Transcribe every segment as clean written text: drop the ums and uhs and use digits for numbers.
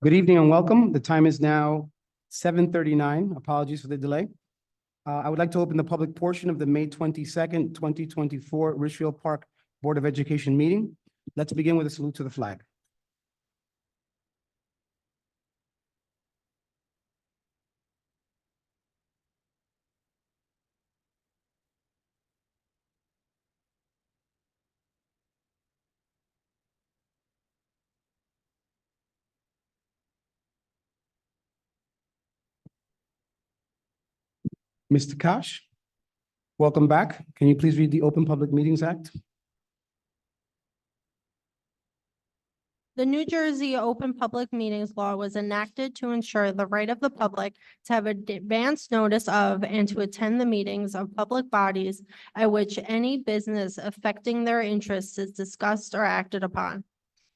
Good evening and welcome. The time is now 7:39. Apologies for the delay. I would like to open the public portion of the May 22nd, 2024 Richfield Park Board of Education meeting. Let's begin with a salute to the flag. Mr. Kosh, welcome back. Can you please read the Open Public Meetings Act? The New Jersey Open Public Meetings Law was enacted to ensure the right of the public to have advance notice of and to attend the meetings of public bodies at which any business affecting their interests is discussed or acted upon.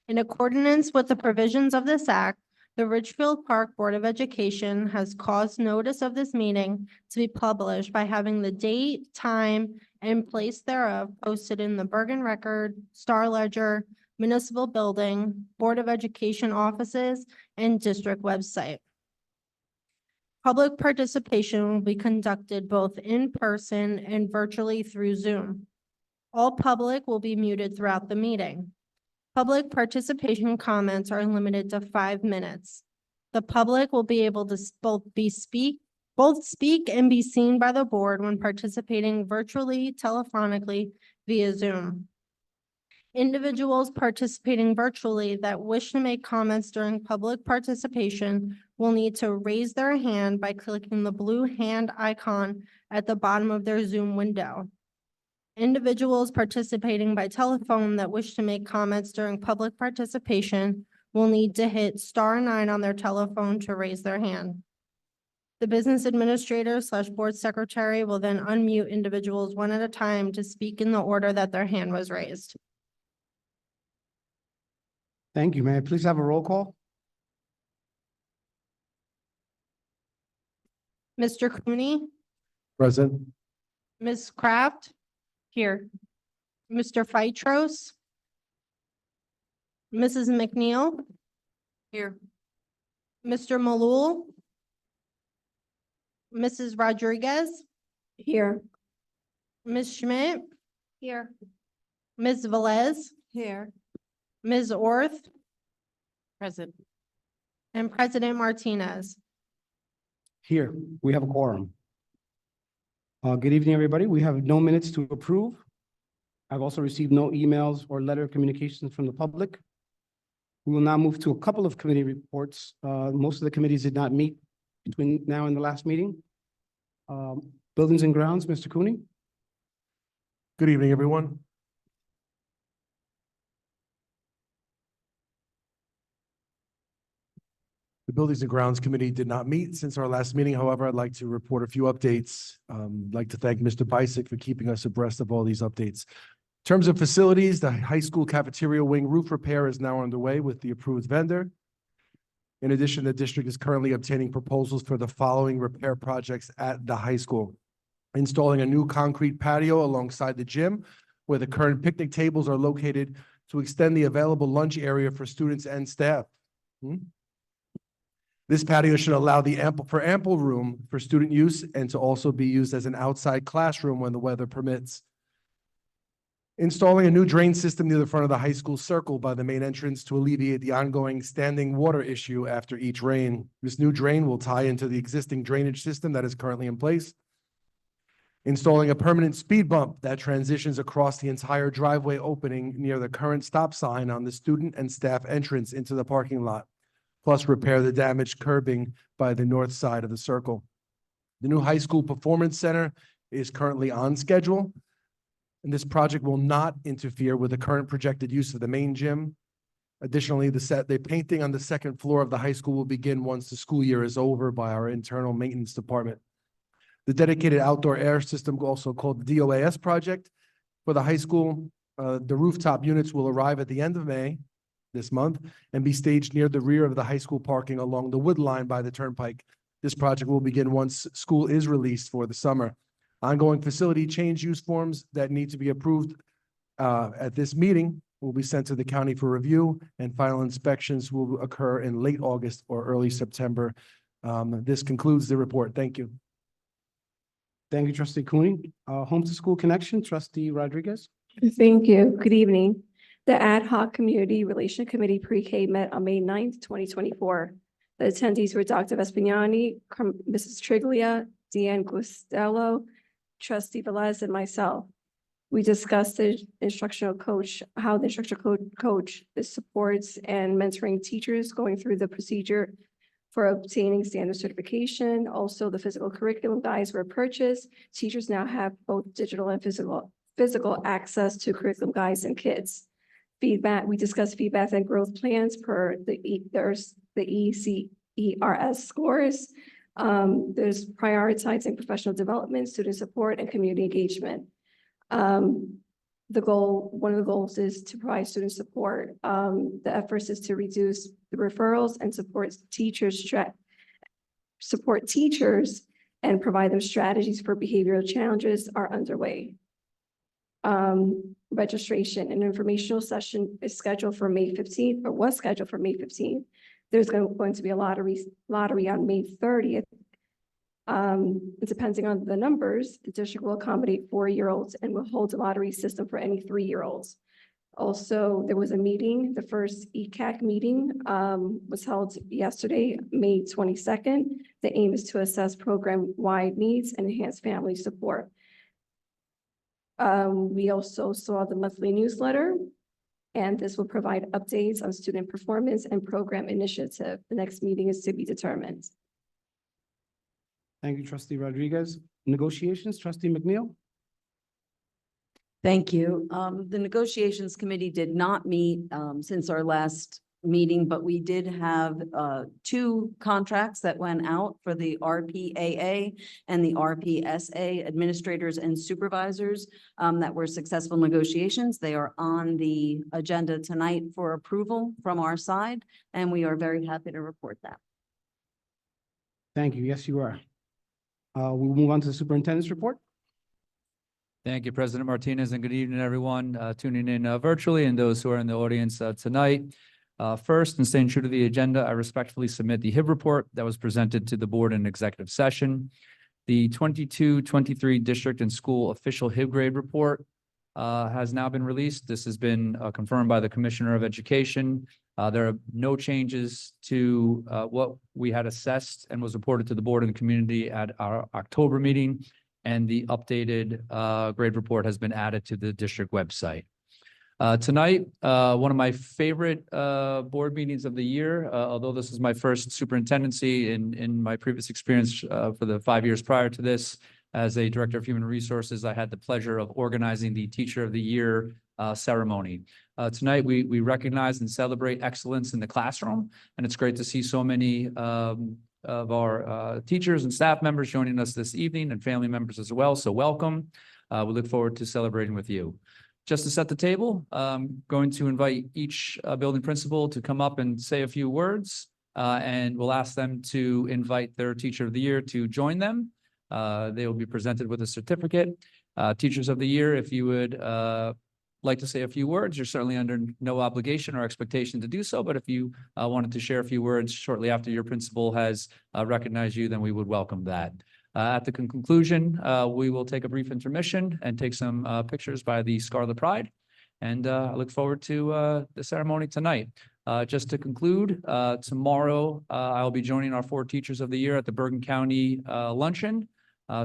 In accordance with the provisions of this act, the Richfield Park Board of Education has caused notice of this meeting to be published by having the date, time, and place thereof posted in the Bergen Record, Star Ledger, Municipal Building, Board of Education offices, and district website. Public participation will be conducted both in person and virtually through Zoom. All public will be muted throughout the meeting. Public participation comments are limited to 5 minutes. The public will be able to both speak and be seen by the board when participating virtually, telephonically, via Zoom. Individuals participating virtually that wish to make comments during public participation will need to raise their hand by clicking the blue hand icon at the bottom of their Zoom window. Individuals participating by telephone that wish to make comments during public participation will need to hit *9 on their telephone to raise their hand. The business administrator / board secretary will then unmute individuals one at a time to speak in the order that their hand was raised. Thank you. May I please have a roll call? Mr. Cooney, Present. Ms. Kraft? Here. Mr. Phytros? Mrs. McNeil? Here. Mr. Malul? Mrs. Rodriguez? Here. Ms. Schmidt? Here. Ms. Velez? Here. Ms. Orth? Present. And President Martinez? Here, we have a quorum. Good evening, everybody. We have no minutes to approve. I've also received no emails or letter communications from the public. We will now move to a couple of committee reports. Most of the committees did not meet between now and the last meeting. Buildings and Grounds, Mr. Cooney. Good evening, everyone. The Buildings and Grounds Committee did not meet since our last meeting. However, I'd like to report a few updates. I'd like to thank Mr. Bisick for keeping us abreast of all these updates. In terms of facilities, the high school cafeteria wing roof repair is now underway with the approved vendor. In addition, the district is currently obtaining proposals for the following repair projects at the high school. Installing a new concrete patio alongside the gym where the current picnic tables are located to extend the available lunch area for students and staff. This patio should allow ample room for student use and to also be used as an outside classroom when the weather permits. Installing a new drain system near the front of the high school circle by the main entrance to alleviate the ongoing standing water issue after each rain. This new drain will tie into the existing drainage system that is currently in place. Installing a permanent speed bump that transitions across the entire driveway opening near the current stop sign on the student and staff entrance into the parking lot. Plus repair the damaged curbing by the north side of the circle. The new high school performance center is currently on schedule, and this project will not interfere with the current projected use of the main gym. Additionally, the painting on the second floor of the high school will begin once the school year is over by our internal maintenance department. The dedicated outdoor air system, also called the DOAS project for the high school, the rooftop units will arrive at the end of May this month and be staged near the rear of the high school parking along the wood line by the turnpike. This project will begin once school is released for the summer. Ongoing facility change use forms that need to be approved at this meeting will be sent to the county for review, and final inspections will occur in late August or early September. This concludes the report. Thank you. Thank you, trustee Cooney. Home to School Connection, trustee Rodriguez. Thank you. Good evening. The Ad hoc Community Relation Committee Pre-K met on May 9th, 2024. The attendees were Dr. Vespignani, Mrs. Triglia, Deanne Gustello, trustee Velez, and myself. We discussed the instructional coach, how the instructional coach supports and mentoring teachers going through the procedure for obtaining standard certification. Also, the physical curriculum guides were purchased. Teachers now have both digital and physical access to curriculum guides and kits. Feedback, we discussed feedback and growth plans per the ECERS scores. There's prioritizing professional development, student support, and community engagement. One of the goals is to provide student support. The efforts is to reduce the referrals and support teachers and provide them strategies for behavioral challenges are underway. Registration and informational session is scheduled for May 15th, or was scheduled for May 15th. There's going to be a lottery on May 30th. Depending on the numbers, the district will accommodate 4-year-olds and will hold a lottery system for any 3-year-olds. Also, there was a meeting, the first ECAC meeting was held yesterday, May 22nd. The aim is to assess program-wide needs and enhance family support. We also saw the monthly newsletter, and this will provide updates on student performance and program initiative. The next meeting is to be determined. Thank you, trustee Rodriguez. Negotiations, trustee McNeil. Thank you. The negotiations committee did not meet since our last meeting, but we did have 2 contracts that went out for the RPAA and the RPSA administrators and supervisors that were successful negotiations. They are on the agenda tonight for approval from our side, and we are very happy to report that. Thank you. Yes, you are. We'll move on to the superintendent's report. Thank you, President Martinez, and good evening, everyone tuning in virtually and those who are in the audience tonight. First, and staying true to the agenda, I respectfully submit the HIB report that was presented to the board in executive session. The 22-23 district and school official HIB grade report has now been released. This has been confirmed by the Commissioner of Education. There are no changes to what we had assessed and was reported to the board and the community at our October meeting, and the updated grade report has been added to the district website. Tonight, one of my favorite board meetings of the year, although this is my first superintendency in my previous experience for the 5 years prior to this as a director of human resources, I had the pleasure of organizing the Teacher of the Year ceremony. Tonight, we recognize and celebrate excellence in the classroom, and it's great to see so many of our teachers and staff members joining us this evening, and family members as well. So welcome. We look forward to celebrating with you. Just to set the table, I'm going to invite each building principal to come up and say a few words, and we'll ask them to invite their Teacher of the Year to join them. They will be presented with a certificate. Teachers of the Year, if you would like to say a few words, you're certainly under no obligation or expectation to do so, but if you wanted to share a few words shortly after your principal has recognized you, then we would welcome that. At the conclusion, we will take a brief intermission and take some pictures by the Scarlet Pride. And I look forward to the ceremony tonight. Just to conclude, tomorrow I'll be joining our 4 Teachers of the Year at the Bergen County Luncheon.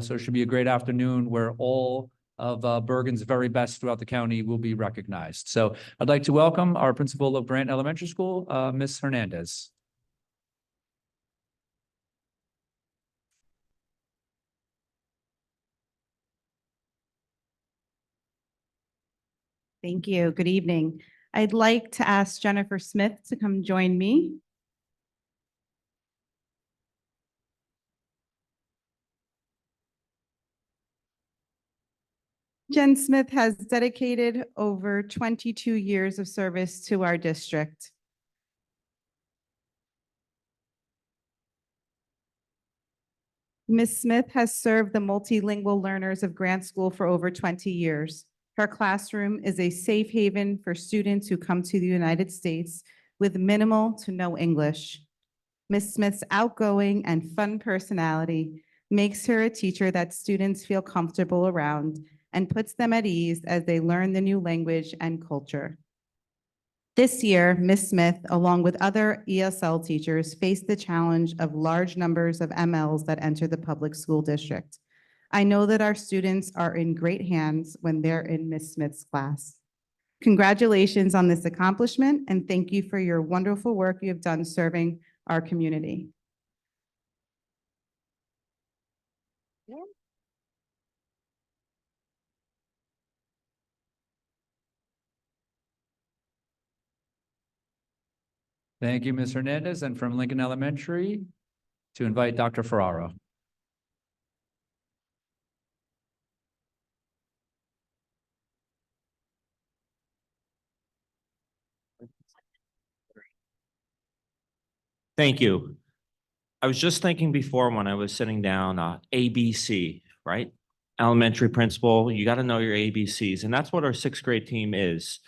So it should be a great afternoon where all of Bergen's very best throughout the county will be recognized. So I'd like to welcome our principal of Brant Elementary School, Ms. Hernandez. Thank you. Good evening. I'd like to ask Jennifer Smith to come join me. Jen Smith has dedicated over 22 years of service to our district. Ms. Smith has served the multilingual learners of Grant School for over 20 years. Her classroom is a safe haven for students who come to the United States with minimal to no English. Ms. Smith's outgoing and fun personality makes her a teacher that students feel comfortable around and puts them at ease as they learn the new language and culture. This year, Ms. Smith, along with other ESL teachers, faced the challenge of large numbers of MLs that enter the public school district. I know that our students are in great hands when they're in Ms. Smith's class. Congratulations on this accomplishment, and thank you for your wonderful work you have done serving our community. Thank you, Ms. Hernandez. And from Lincoln Elementary, to invite Dr. Ferraro. Thank you. I was just thinking before when I was sitting down, ABC, right? Elementary principal, you got to know your ABCs, and that's what our sixth grade team is.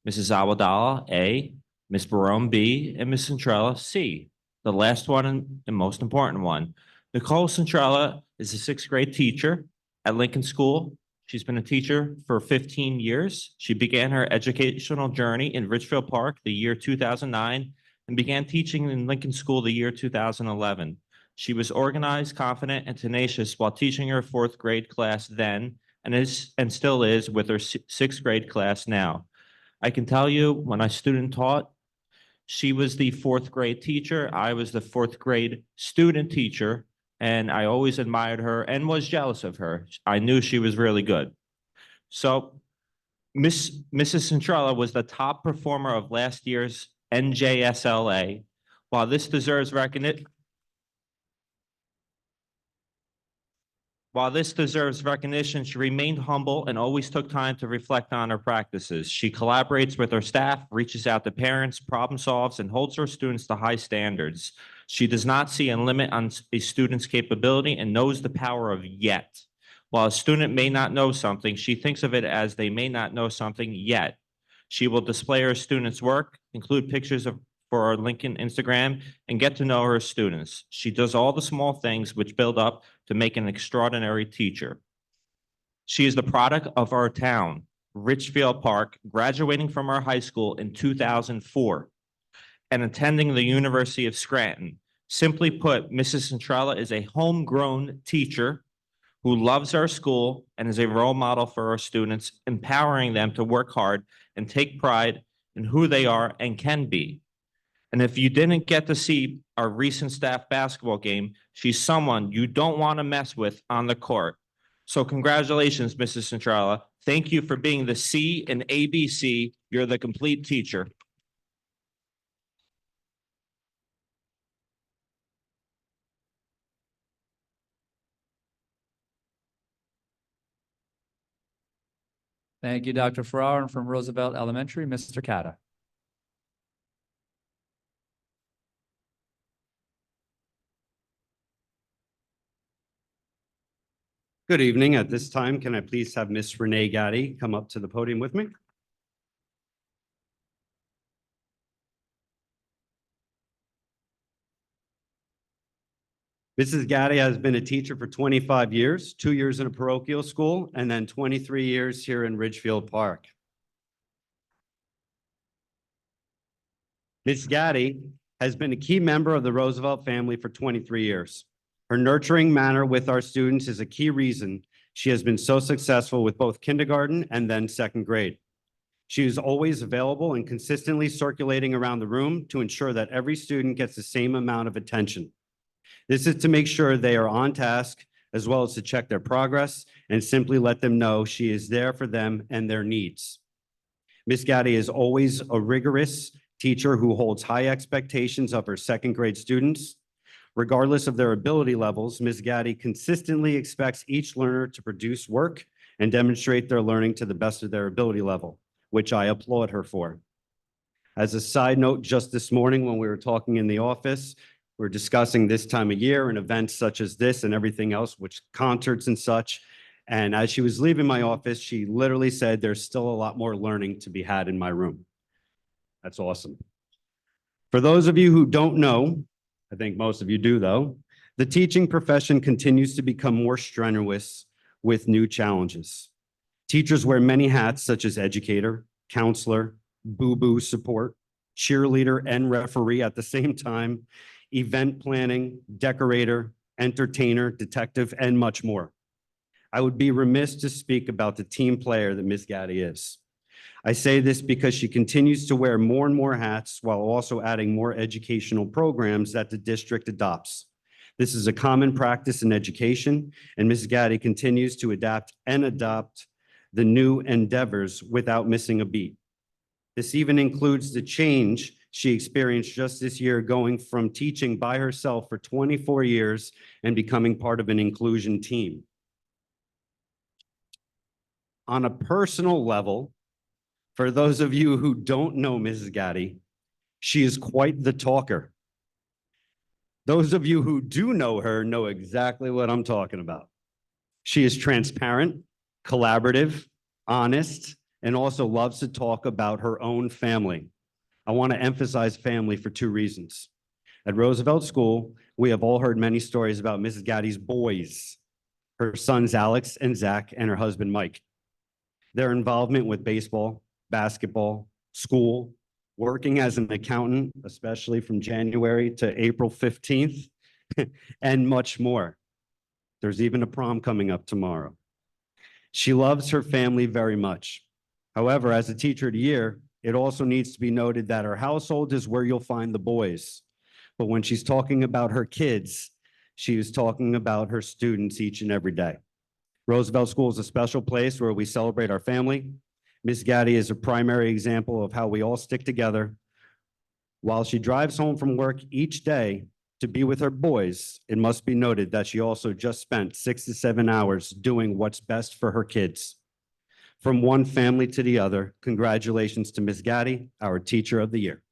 Mrs. Awadala, A, Miss Barone, B, and Miss Centrella, C. The last one and most important one. Nicole Centrella is a sixth grade teacher at Lincoln School. She's been a teacher for 15 years. She began her educational journey in Richfield Park the year 2009 and began teaching in Lincoln School the year 2011. She was organized, confident, and tenacious while teaching her fourth grade class then and still is with her sixth grade class now. I can tell you when I student taught, she was the fourth grade teacher. I was the fourth grade student teacher, and I always admired her and was jealous of her. I knew she was really good. So Mrs. Centrella was the top performer of last year's NJSLA. While this deserves recognition, she remained humble and always took time to reflect on her practices. She collaborates with her staff, reaches out to parents, problem solves, and holds her students to high standards. She does not see a limit on a student's capability and knows the power of yet. While a student may not know something, she thinks of it as they may not know something yet. She will display her students' work, include pictures for our Lincoln Instagram, and get to know her students. She does all the small things which build up to make an extraordinary teacher. She is the product of our town, Richfield Park, graduating from our high school in 2004 and attending the University of Scranton. Simply put, Mrs. Centrella is a homegrown teacher who loves our school and is a role model for our students, empowering them to work hard and take pride in who they are and can be. And if you didn't get to see our recent staff basketball game, she's someone you don't want to mess with on the court. So congratulations, Mrs. Centrella. Thank you for being the C in ABC. You're the complete teacher. Thank you, Dr. Ferraro. And from Roosevelt Elementary, Mr. Katta. Good evening. At this time, can I please have Miss Renee Gaddy come up to the podium with me? Mrs. Gaddy has been a teacher for 25 years, 2 years in a parochial school, and then 23 years here in Ridgefield Park. Ms. Gaddy has been a key member of the Roosevelt family for 23 years. Her nurturing manner with our students is a key reason she has been so successful with both kindergarten and then second grade. She is always available and consistently circulating around the room to ensure that every student gets the same amount of attention. This is to make sure they are on task, as well as to check their progress and simply let them know she is there for them and their needs. Ms. Gaddy is always a rigorous teacher who holds high expectations of her second grade students. Regardless of their ability levels, Ms. Gaddy consistently expects each learner to produce work and demonstrate their learning to the best of their ability level, which I applaud her for. As a side note, just this morning when we were talking in the office, we're discussing this time of year and events such as this and everything else, which concerts and such. And as she was leaving my office, she literally said, there's still a lot more learning to be had in my room. That's awesome. For those of you who don't know, I think most of you do though, the teaching profession continues to become more strenuous with new challenges. Teachers wear many hats such as educator, counselor, boo-boo support, cheerleader, and referee at the same time, event planning, decorator, entertainer, detective, and much more. I would be remiss to speak about the team player that Ms. Gaddy is. I say this because she continues to wear more and more hats while also adding more educational programs that the district adopts. This is a common practice in education, and Ms. Gaddy continues to adapt and adopt the new endeavors without missing a beat. This even includes the change she experienced just this year, going from teaching by herself for 24 years and becoming part of an inclusion team. On a personal level, for those of you who don't know Mrs. Gaddy, she is quite the talker. Those of you who do know her know exactly what I'm talking about. She is transparent, collaborative, honest, and also loves to talk about her own family. I want to emphasize family for two reasons. At Roosevelt School, we have all heard many stories about Mrs. Gaddy's boys, her sons Alex and Zach, and her husband Mike. Their involvement with baseball, basketball, school, working as an accountant, especially from January to April 15th, and much more. There's even a prom coming up tomorrow. She loves her family very much. However, as a teacher of the year, it also needs to be noted that her household is where you'll find the boys. But when she's talking about her kids, she is talking about her students each and every day. Roosevelt School is a special place where we celebrate our family. Ms. Gaddy is a primary example of how we all stick together. While she drives home from work each day to be with her boys, it must be noted that she also just spent 6 to 7 hours doing what's best for her kids. From one family to the other, congratulations to Ms. Gaddy, our Teacher of the Year.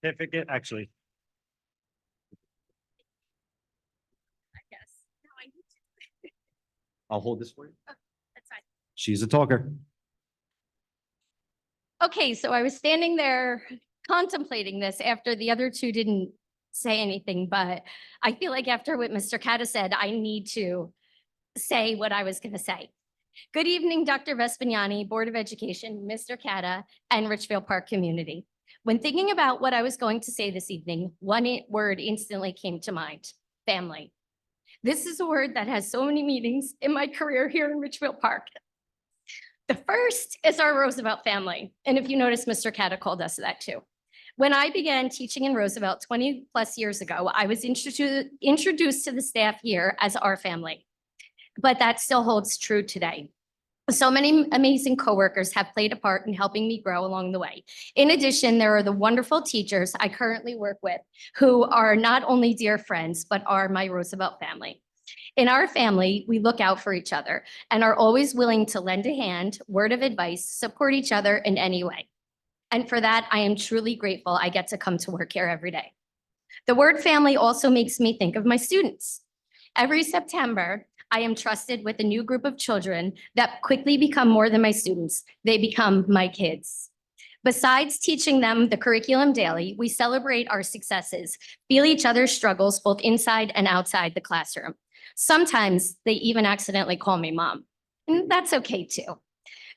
Certificate, actually. I'll hold this for you. That's fine. She's a talker. Okay, so I was standing there contemplating this after the other two didn't say anything, but I feel like after what Mr. Katta said, I need to say what I was going to say. Good evening, Dr. Vespignani, Board of Education, Mr. Katta, and Richfield Park community. When thinking about what I was going to say this evening, one word instantly came to mind: family. This is a word that has so many meanings in my career here in Richfield Park. The first is our Roosevelt family. And if you notice, Mr. Katta called us that too. When I began teaching in Roosevelt 20 plus years ago, I was introduced to the staff here as our family. But that still holds true today. So many amazing coworkers have played a part in helping me grow along the way. In addition, there are the wonderful teachers I currently work with who are not only dear friends, but are my Roosevelt family. In our family, we look out for each other and are always willing to lend a hand, word of advice, support each other in any way. And for that, I am truly grateful I get to come to work here every day. The word family also makes me think of my students. Every September, I am trusted with a new group of children that quickly become more than my students. They become my kids. Besides teaching them the curriculum daily, we celebrate our successes, feel each other's struggles both inside and outside the classroom. Sometimes they even accidentally call me mom, and that's okay too.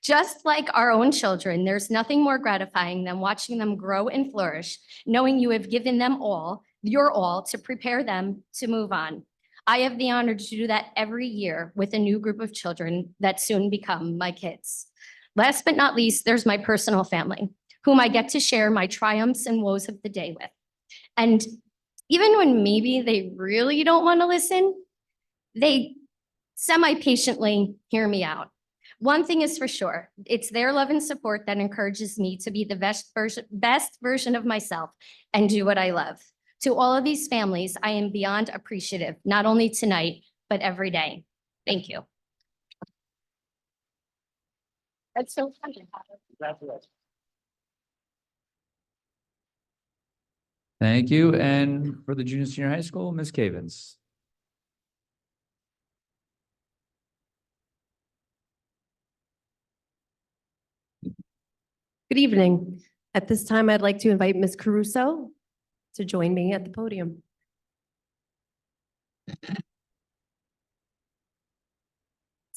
Just like our own children, there's nothing more gratifying than watching them grow and flourish, knowing you have given them all, your all, to prepare them to move on. I have the honor to do that every year with a new group of children that soon become my kids. Last but not least, there's my personal family, whom I get to share my triumphs and woes of the day with. And even when maybe they really don't want to listen, they semi-patiently hear me out. One thing is for sure, it's their love and support that encourages me to be the best version of myself and do what I love. To all of these families, I am beyond appreciative, not only tonight, but every day. Thank you. That's so funny. Thank you. And for the junior senior high school, Ms. Cavens. Good evening. At this time, I'd like to invite Ms. Caruso to join me at the podium.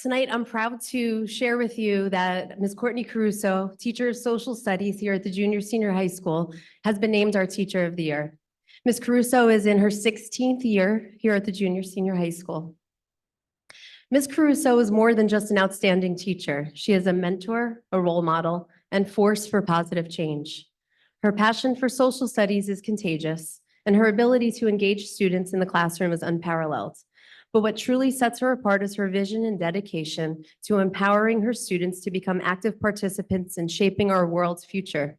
Tonight, I'm proud to share with you that Ms. Courtney Caruso, teacher of social studies here at the junior senior high school, has been named our teacher of the year. Ms. Caruso is in her 16th year here at the junior senior high school. Ms. Caruso is more than just an outstanding teacher. She is a mentor, a role model, and force for positive change. Her passion for social studies is contagious, and her ability to engage students in the classroom is unparalleled. But what truly sets her apart is her vision and dedication to empowering her students to become active participants in shaping our world's future.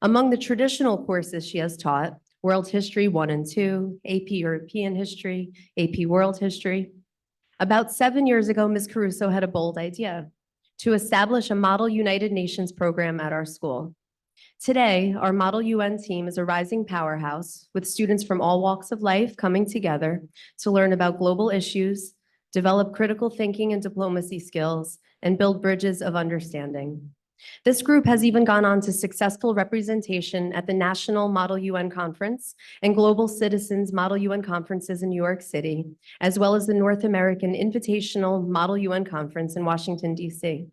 Among the traditional courses she has taught, World History 1 and 2, AP European History, AP World History. About 7 years ago, Ms. Caruso had a bold idea: to establish a Model United Nations program at our school. Today, our Model UN team is a rising powerhouse with students from all walks of life coming together to learn about global issues, develop critical thinking and diplomacy skills, and build bridges of understanding. This group has even gone on to successful representation at the National Model UN Conference and Global Citizens Model UN Conferences in New York City, as well as the North American Invitational Model UN Conference in Washington, D.C.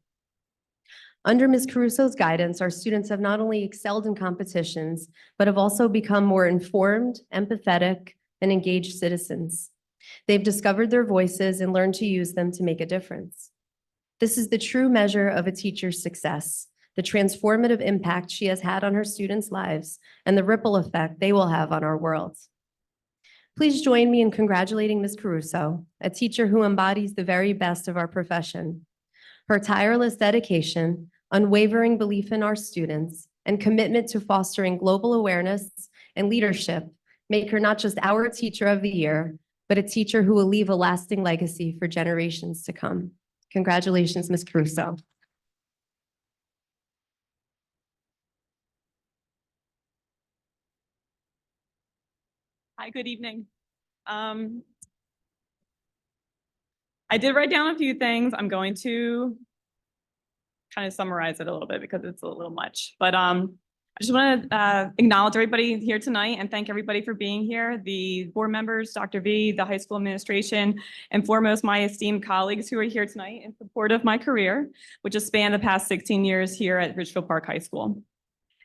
Under Ms. Caruso's guidance, our students have not only excelled in competitions, but have also become more informed, empathetic, and engaged citizens. They've discovered their voices and learned to use them to make a difference. This is the true measure of a teacher's success, the transformative impact she has had on her students' lives, and the ripple effect they will have on our world. Please join me in congratulating Ms. Caruso, a teacher who embodies the very best of our profession. Her tireless dedication, unwavering belief in our students, and commitment to fostering global awareness and leadership make her not just our teacher of the year, but a teacher who will leave a lasting legacy for generations to come. Congratulations, Ms. Caruso. Hi, good evening. I did write down a few things. I'm going to kind of summarize it a little bit because it's a little much. But I just want to acknowledge everybody here tonight and thank everybody for being here. The board members, Dr. V, the high school administration, and foremost, my esteemed colleagues who are here tonight in support of my career, which has spanned the past 16 years here at Ridgefield Park High School.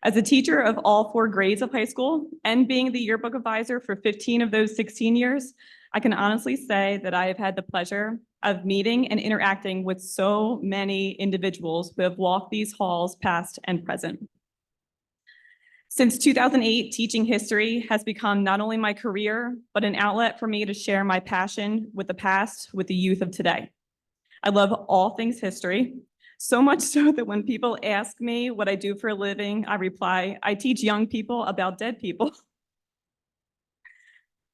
As a teacher of all 4 grades of high school and being the yearbook advisor for 15 of those 16 years, I can honestly say that I have had the pleasure of meeting and interacting with so many individuals who have walked these halls past and present. Since 2008, teaching history has become not only my career, but an outlet for me to share my passion with the past with the youth of today. I love all things history, so much so that when people ask me what I do for a living, I reply, I teach young people about dead people.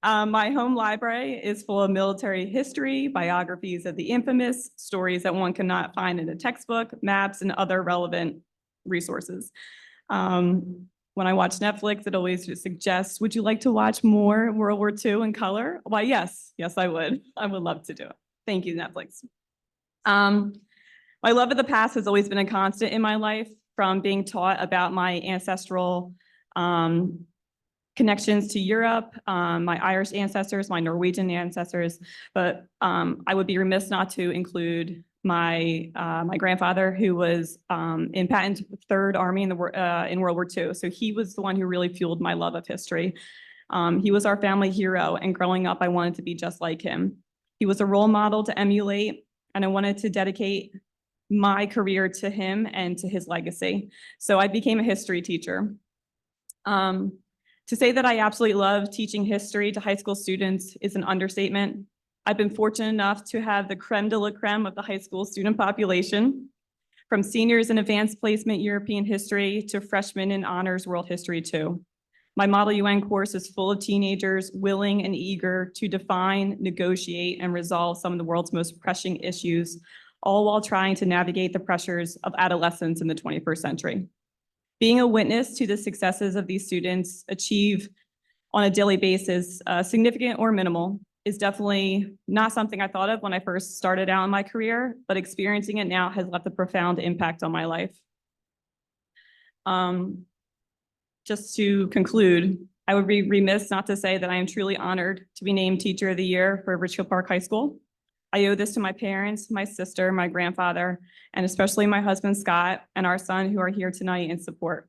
My home library is full of military history, biographies of the infamous, stories that one cannot find in a textbook, maps, and other relevant resources. When I watch Netflix, it always just suggests, would you like to watch more World War II in color? Why, yes, I would. I would love to do it. Thank you, Netflix. My love of the past has always been a constant in my life, from being taught about my ancestral connections to Europe, my Irish ancestors, my Norwegian ancestors, but I would be remiss not to include my grandfather, who was in Patton's Third Army in World War II. So he was the one who really fueled my love of history. He was our family hero, and growing up, I wanted to be just like him. He was a role model to emulate, and I wanted to dedicate my career to him and to his legacy. So I became a history teacher. To say that I absolutely love teaching history to high school students is an understatement. I've been fortunate enough to have the creme de la creme of the high school student population, from seniors in advanced placement European history to freshmen in honors world history too. My Model UN course is full of teenagers willing and eager to define, negotiate, and resolve some of the world's most pressing issues, all while trying to navigate the pressures of adolescence in the 21st century. Being a witness to the successes of these students achieve on a daily basis, significant or minimal, is definitely not something I thought of when I first started out in my career, but experiencing it now has left a profound impact on my life. Just to conclude, I would be remiss not to say that I am truly honored to be named Teacher of the Year for Richfield Park High School. I owe this to my parents, my sister, my grandfather, and especially my husband, Scott, and our son who are here tonight in support.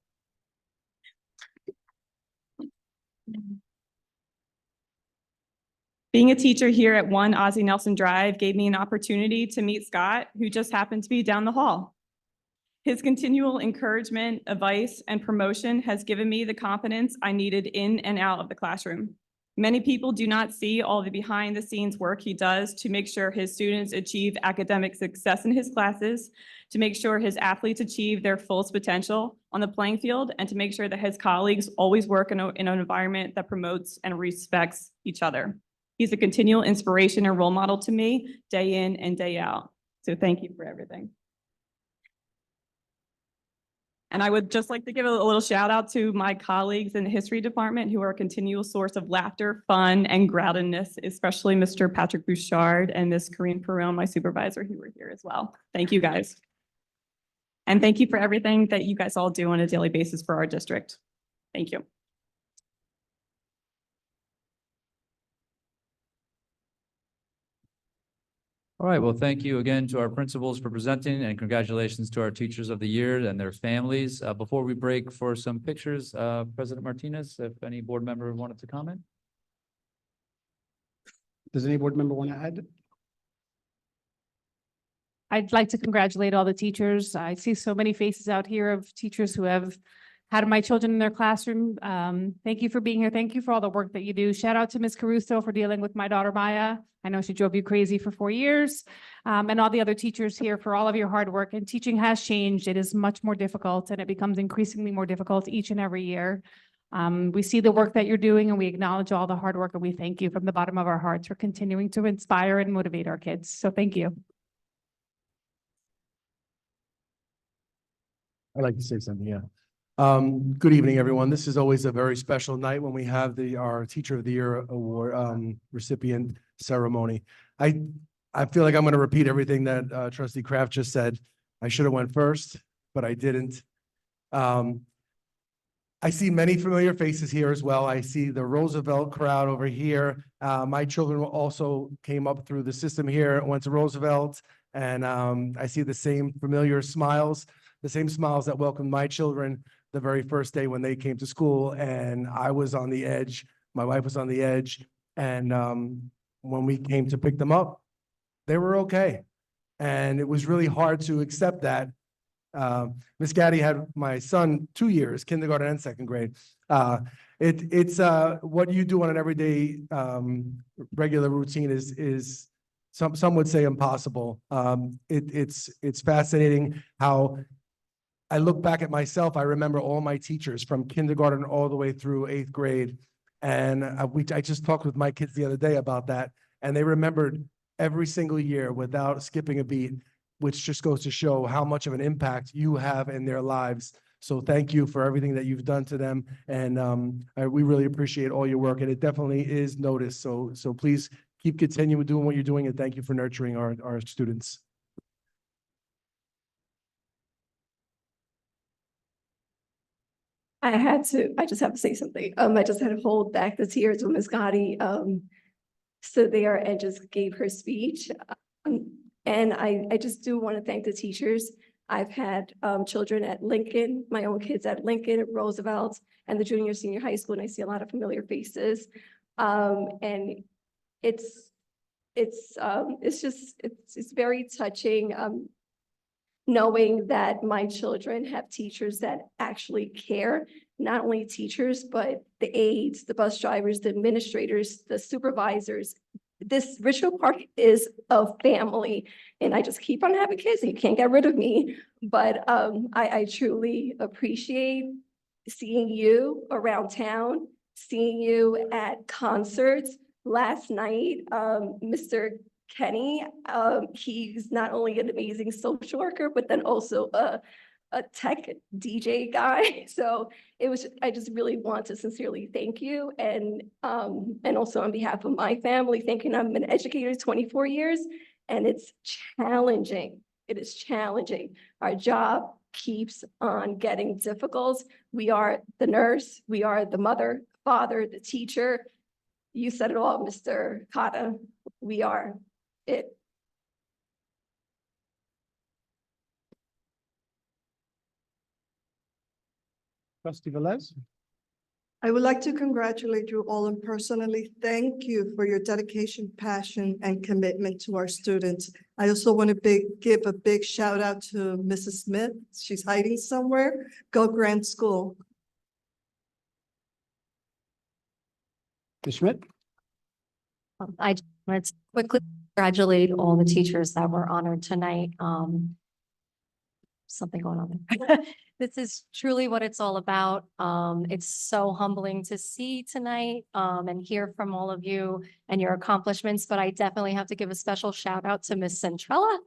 Being a teacher here at 1 Ozzie Nelson Drive gave me an opportunity to meet Scott, who just happened to be down the hall. His continual encouragement, advice, and promotion has given me the confidence I needed in and out of the classroom. Many people do not see all the behind-the-scenes work he does to make sure his students achieve academic success in his classes, to make sure his athletes achieve their fullest potential on the playing field, and to make sure that his colleagues always work in an environment that promotes and respects each other. He's a continual inspiration and role model to me day in and day out. So thank you for everything. And I would just like to give a little shout out to my colleagues in the history department who are a continual source of laughter, fun, and groundedness, especially Mr. Patrick Bouchard and Ms. Corinne Perron, my supervisor, who were here as well. Thank you guys. And thank you for everything that you guys all do on a daily basis for our district. Thank you. All right, well, thank you again to our principals for presenting, and congratulations to our Teachers of the Year and their families. Before we break for some pictures, President Martinez, if any board member wanted to comment? Does any board member want to add? I'd like to congratulate all the teachers. I see so many faces out here of teachers who have had my children in their classroom. Thank you for being here. Thank you for all the work that you do. Shout out to Ms. Caruso for dealing with my daughter Maya. I know she drove you crazy for 4 years. And all the other teachers here for all of your hard work. And teaching has changed. It is much more difficult, and it becomes increasingly more difficult each and every year. We see the work that you're doing, and we acknowledge all the hard work, and we thank you from the bottom of our hearts for continuing to inspire and motivate our kids. So thank you. I'd like to say something, yeah. Good evening, everyone. This is always a very special night when we have our Teacher of the Year award recipient ceremony. I feel like I'm going to repeat everything that Trustee Kraft just said. I should have went first, but I didn't. I see many familiar faces here as well. I see the Roosevelt crowd over here. My children also came up through the system here, went to Roosevelt, and I see the same familiar smiles. The same smiles that welcomed my children the very first day when they came to school, and I was on the edge. My wife was on the edge, and when we came to pick them up, they were okay. And it was really hard to accept that. Miss Gaddy had my son 2 years, kindergarten and second grade. It's what you do on an everyday regular routine is some would say impossible. It's fascinating how I look back at myself. I remember all my teachers from kindergarten all the way through 8th grade. And I just talked with my kids the other day about that. And they remembered every single year without skipping a beat, which just goes to show how much of an impact you have in their lives. So thank you for everything that you've done to them. And we really appreciate all your work. And it definitely is noticed. So please keep continuing doing what you're doing. And thank you for nurturing our students. I just have to say something. I just had to hold back the tears when Ms. Gotti stood there and just gave her speech. And I just do want to thank the teachers. I've had children at Lincoln, my own kids at Lincoln, Roosevelt, and the junior senior high school, and I see a lot of familiar faces. And it's very touching knowing that my children have teachers that actually care, not only teachers, but the aides, the bus drivers, the administrators, the supervisors. This Richfield Park is a family, and I just keep on having kids, and you can't get rid of me. But I truly appreciate seeing you around town, seeing you at concerts. Last night, Mr. Kenny, he's not only an amazing social worker, but then also a a tech DJ guy. So it was, I just really want to sincerely thank you. And also on behalf of my family, thinking I'm an educator 24 years, and it's challenging. It is challenging. Our job keeps on getting difficult. We are the nurse, we are the mother, father, the teacher. You said it all, Mr. Kata. We are it. Trustee Velez? I would like to congratulate you all and personally thank you for your dedication, passion, and commitment to our students. I also want to give a big shout out to Mrs. Smith. She's hiding somewhere. Go Grand School. Ms. Schmidt? I just wanted to quickly congratulate all the teachers that were honored tonight. Something going on there. This is truly what it's all about. It's so humbling to see tonight, and hear from all of you and your accomplishments, but I definitely have to give a special shout out to Miss Centrella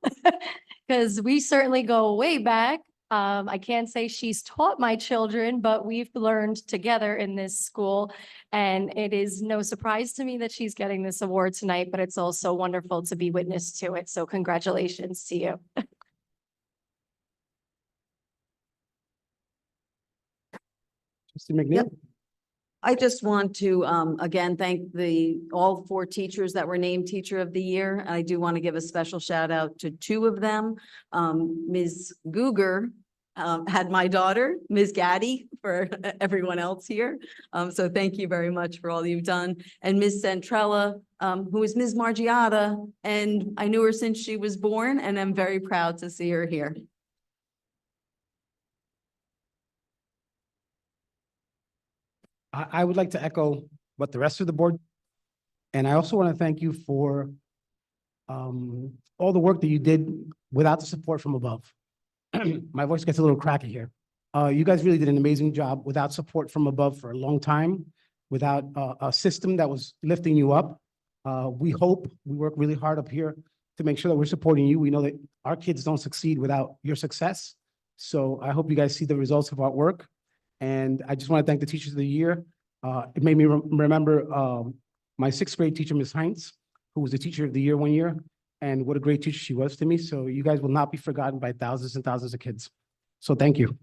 because we certainly go way back. I can't say she's taught my children, but we've learned together in this school. And it is no surprise to me that she's getting this award tonight, but it's also wonderful to be witness to it. So congratulations to you. Trustee McNeil? I just want to, again, thank all 4 teachers that were named Teacher of the Year. I do want to give a special shout out to 2 of them. Ms. Guger had my daughter, Ms. Gaddy, for everyone else here. So thank you very much for all you've done. And Ms. Centrella, who is Ms. Margiata, and I knew her since she was born, and I'm very proud to see her here. I would like to echo what the rest of the board, and I also want to thank you for all the work that you did without the support from above. My voice gets a little cracky here. You guys really did an amazing job without support from above for a long time, without a system that was lifting you up. We work really hard up here to make sure that we're supporting you. We know that our kids don't succeed without your success. So I hope you guys see the results of our work. And I just want to thank the Teachers of the Year. It made me remember my 6th grade teacher, Ms. Heinz, who was the Teacher of the Year one year, and what a great teacher she was to me. So you guys will not be forgotten by thousands and thousands of kids. So thank you.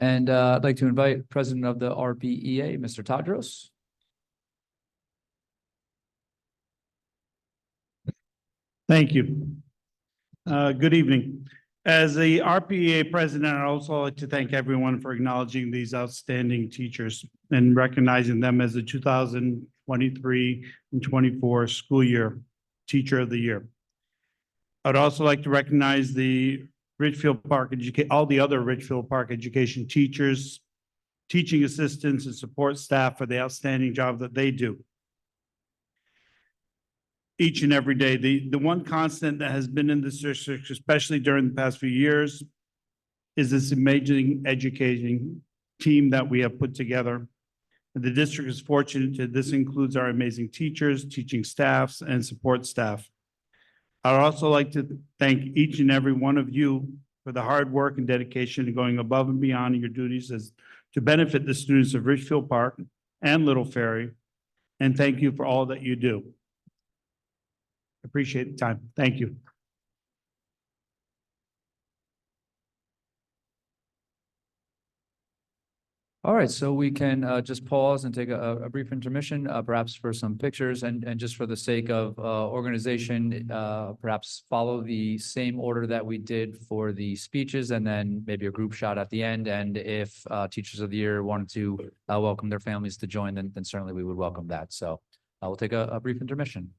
And I'd like to invite President of the RPEA, Mr. Tadros. Thank you. Good evening. As the RPEA president, I'd also like to thank everyone for acknowledging these outstanding teachers and recognizing them as the 2023 and 24 school year Teacher of the Year. I'd also like to recognize the all the other Ridgefield Park education teachers, teaching assistants, and support staff for the outstanding job that they do each and every day. The one constant that has been in this district, especially during the past few years, is this amazing educating team that we have put together. The district is fortunate that this includes our amazing teachers, teaching staffs, and support staff. I'd also like to thank each and every one of you for the hard work and dedication to going above and beyond your duties to benefit the students of Ridgefield Park and Little Ferry. And thank you for all that you do. Appreciate the time. Thank you. All right, so we can just pause and take a brief intermission, perhaps for some pictures, and just for the sake of organization, perhaps follow the same order that we did for the speeches, and then maybe a group shot at the end. And if Teachers of the Year wanted to welcome their families to join, then certainly we would welcome that. So we'll take a brief intermission.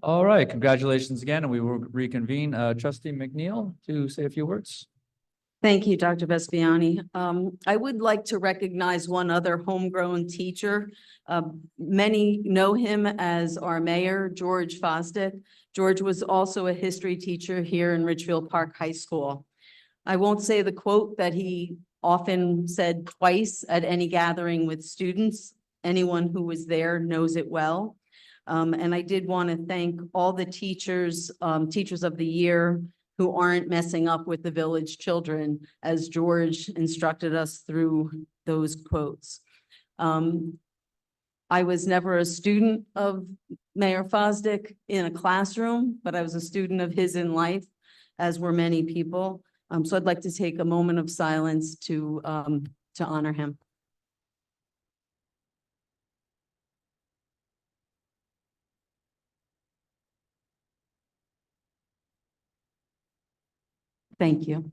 All right, congratulations again, and we will reconvene. Trustee McNeil to say a few words. Thank you, Dr. Vespiani. I would like to recognize one other homegrown teacher. Many know him as our mayor, George Fosdick. George was also a history teacher here in Ridgefield Park High School. I won't say the quote that he often said twice at any gathering with students. Anyone who was there knows it well. And I did want to thank all the teachers, teachers of the year, who aren't messing up with the village children, as George instructed us through those quotes. I was never a student of Mayor Fosdick in a classroom, but I was a student of his in life, as were many people. So I'd like to take a moment of silence to honor him. Thank you.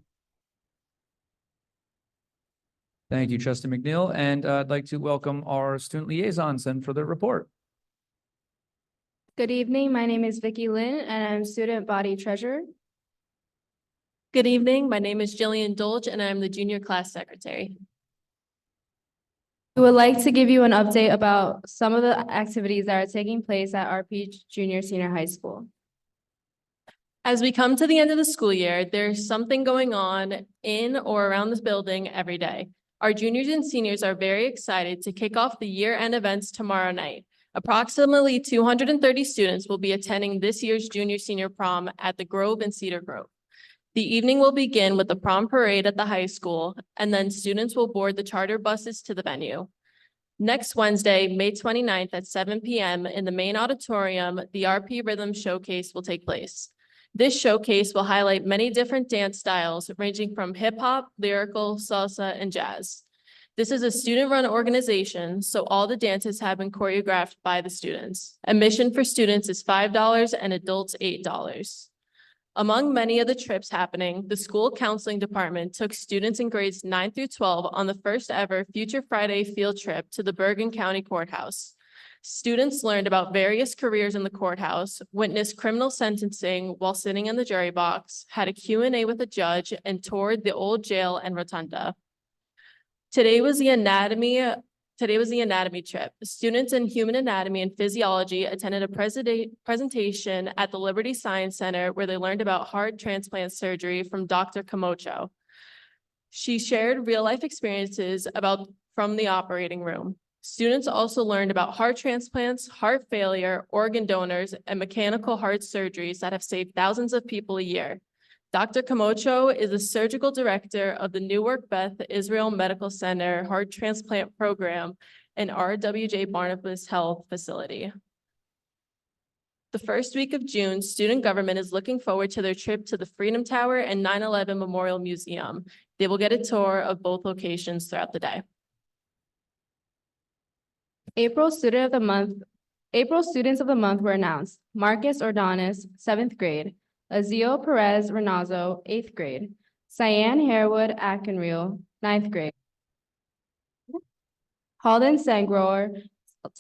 Thank you, Trustee McNeil, and I'd like to welcome our student liaisons and for their report. Good evening. My name is Vicky Lynn, and I'm student body treasurer. Good evening. My name is Jillian Dolge, and I'm the junior class secretary. We would like to give you an update about some of the activities that are taking place at RP Junior Senior High School. As we come to the end of the school year, there's something going on in or around this building every day. Our juniors and seniors are very excited to kick off the year-end events tomorrow night. Approximately 230 students will be attending this year's junior-senior prom at the Grove in Cedar Grove. The evening will begin with the prom parade at the high school, and then students will board the charter buses to the venue. Next Wednesday, May 29th at 7 p.m. in the main auditorium, the RP Rhythm Showcase will take place. This showcase will highlight many different dance styles ranging from hip hop, lyrical, salsa, and jazz. This is a student-run organization, so all the dances have been choreographed by the students. Admission for students is $5 and adults $8. Among many of the trips happening, the school counseling department took students in grades 9 through 12 on the first ever Future Friday field trip to the Bergen County Courthouse. Students learned about various careers in the courthouse, witnessed criminal sentencing while sitting in the jury box, had a Q&A with a judge, and toured the old jail and rotunda. Today was the anatomy trip. Students in human anatomy and physiology attended a presentation at the Liberty Science Center where they learned about heart transplant surgery from Dr. Camacho. She shared real-life experiences from the operating room. Students also learned about heart transplants, heart failure, organ donors, and mechanical heart surgeries that have saved thousands of people a year. Dr. Camacho is the surgical director of the Newark Beth Israel Medical Center Heart Transplant Program and RWJ Barnabas Health Facility. The first week of June, student government is looking forward to their trip to the Freedom Tower and 9/11 Memorial Museum. They will get a tour of both locations throughout the day. April students of the month were announced. Marcus Ordonis, 7th grade. Azio Perez Renazo, 8th grade. Cyan Harewood Atkinreel, 9th grade. Halden Sengroer,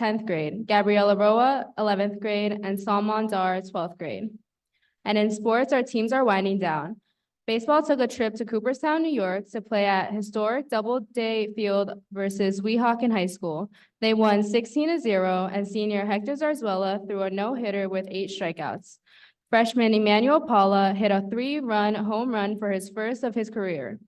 10th grade. Gabriela Roa, 11th grade, and Salman Dar, 12th grade. And in sports, our teams are winding down. Baseball took a trip to Cooperstown, New York to play at historic Doubleday Field versus Weehawken High School. They won 16-0, and senior Hector Zarzuela threw a no-hitter with 8 strikeouts. Freshman Emmanuel Paula hit a 3-run home run for his first of his career.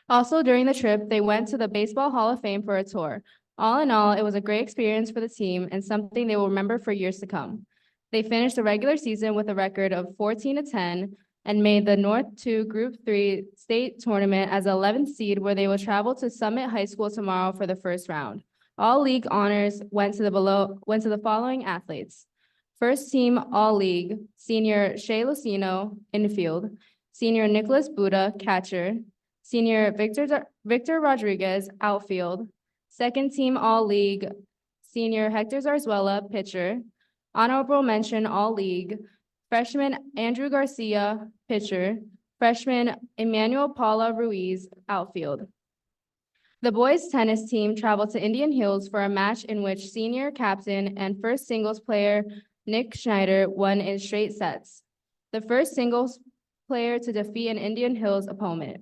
Also during the trip, they went to the Baseball Hall of Fame for a tour. All in all, it was a great experience for the team and something they will remember for years to come. They finished the regular season with a record of 14-10 and made the North 2 Group 3 state tournament as the 11th seed, where they will travel to Summit High School tomorrow for the first round. All league honors went to the following athletes. First team All-League, senior Shea Lucino, infield, senior Nicholas Buda, catcher, senior Victor Rodriguez, outfield, second team All-League, senior Hector Zarzuela, pitcher, honorable mention All-League, freshman Andrew Garcia, pitcher, freshman Emmanuel Paula Ruiz, outfield. The boys tennis team traveled to Indian Hills for a match in which senior captain and first singles player Nick Schneider won in straight sets, the first singles player to defeat an Indian Hills opponent.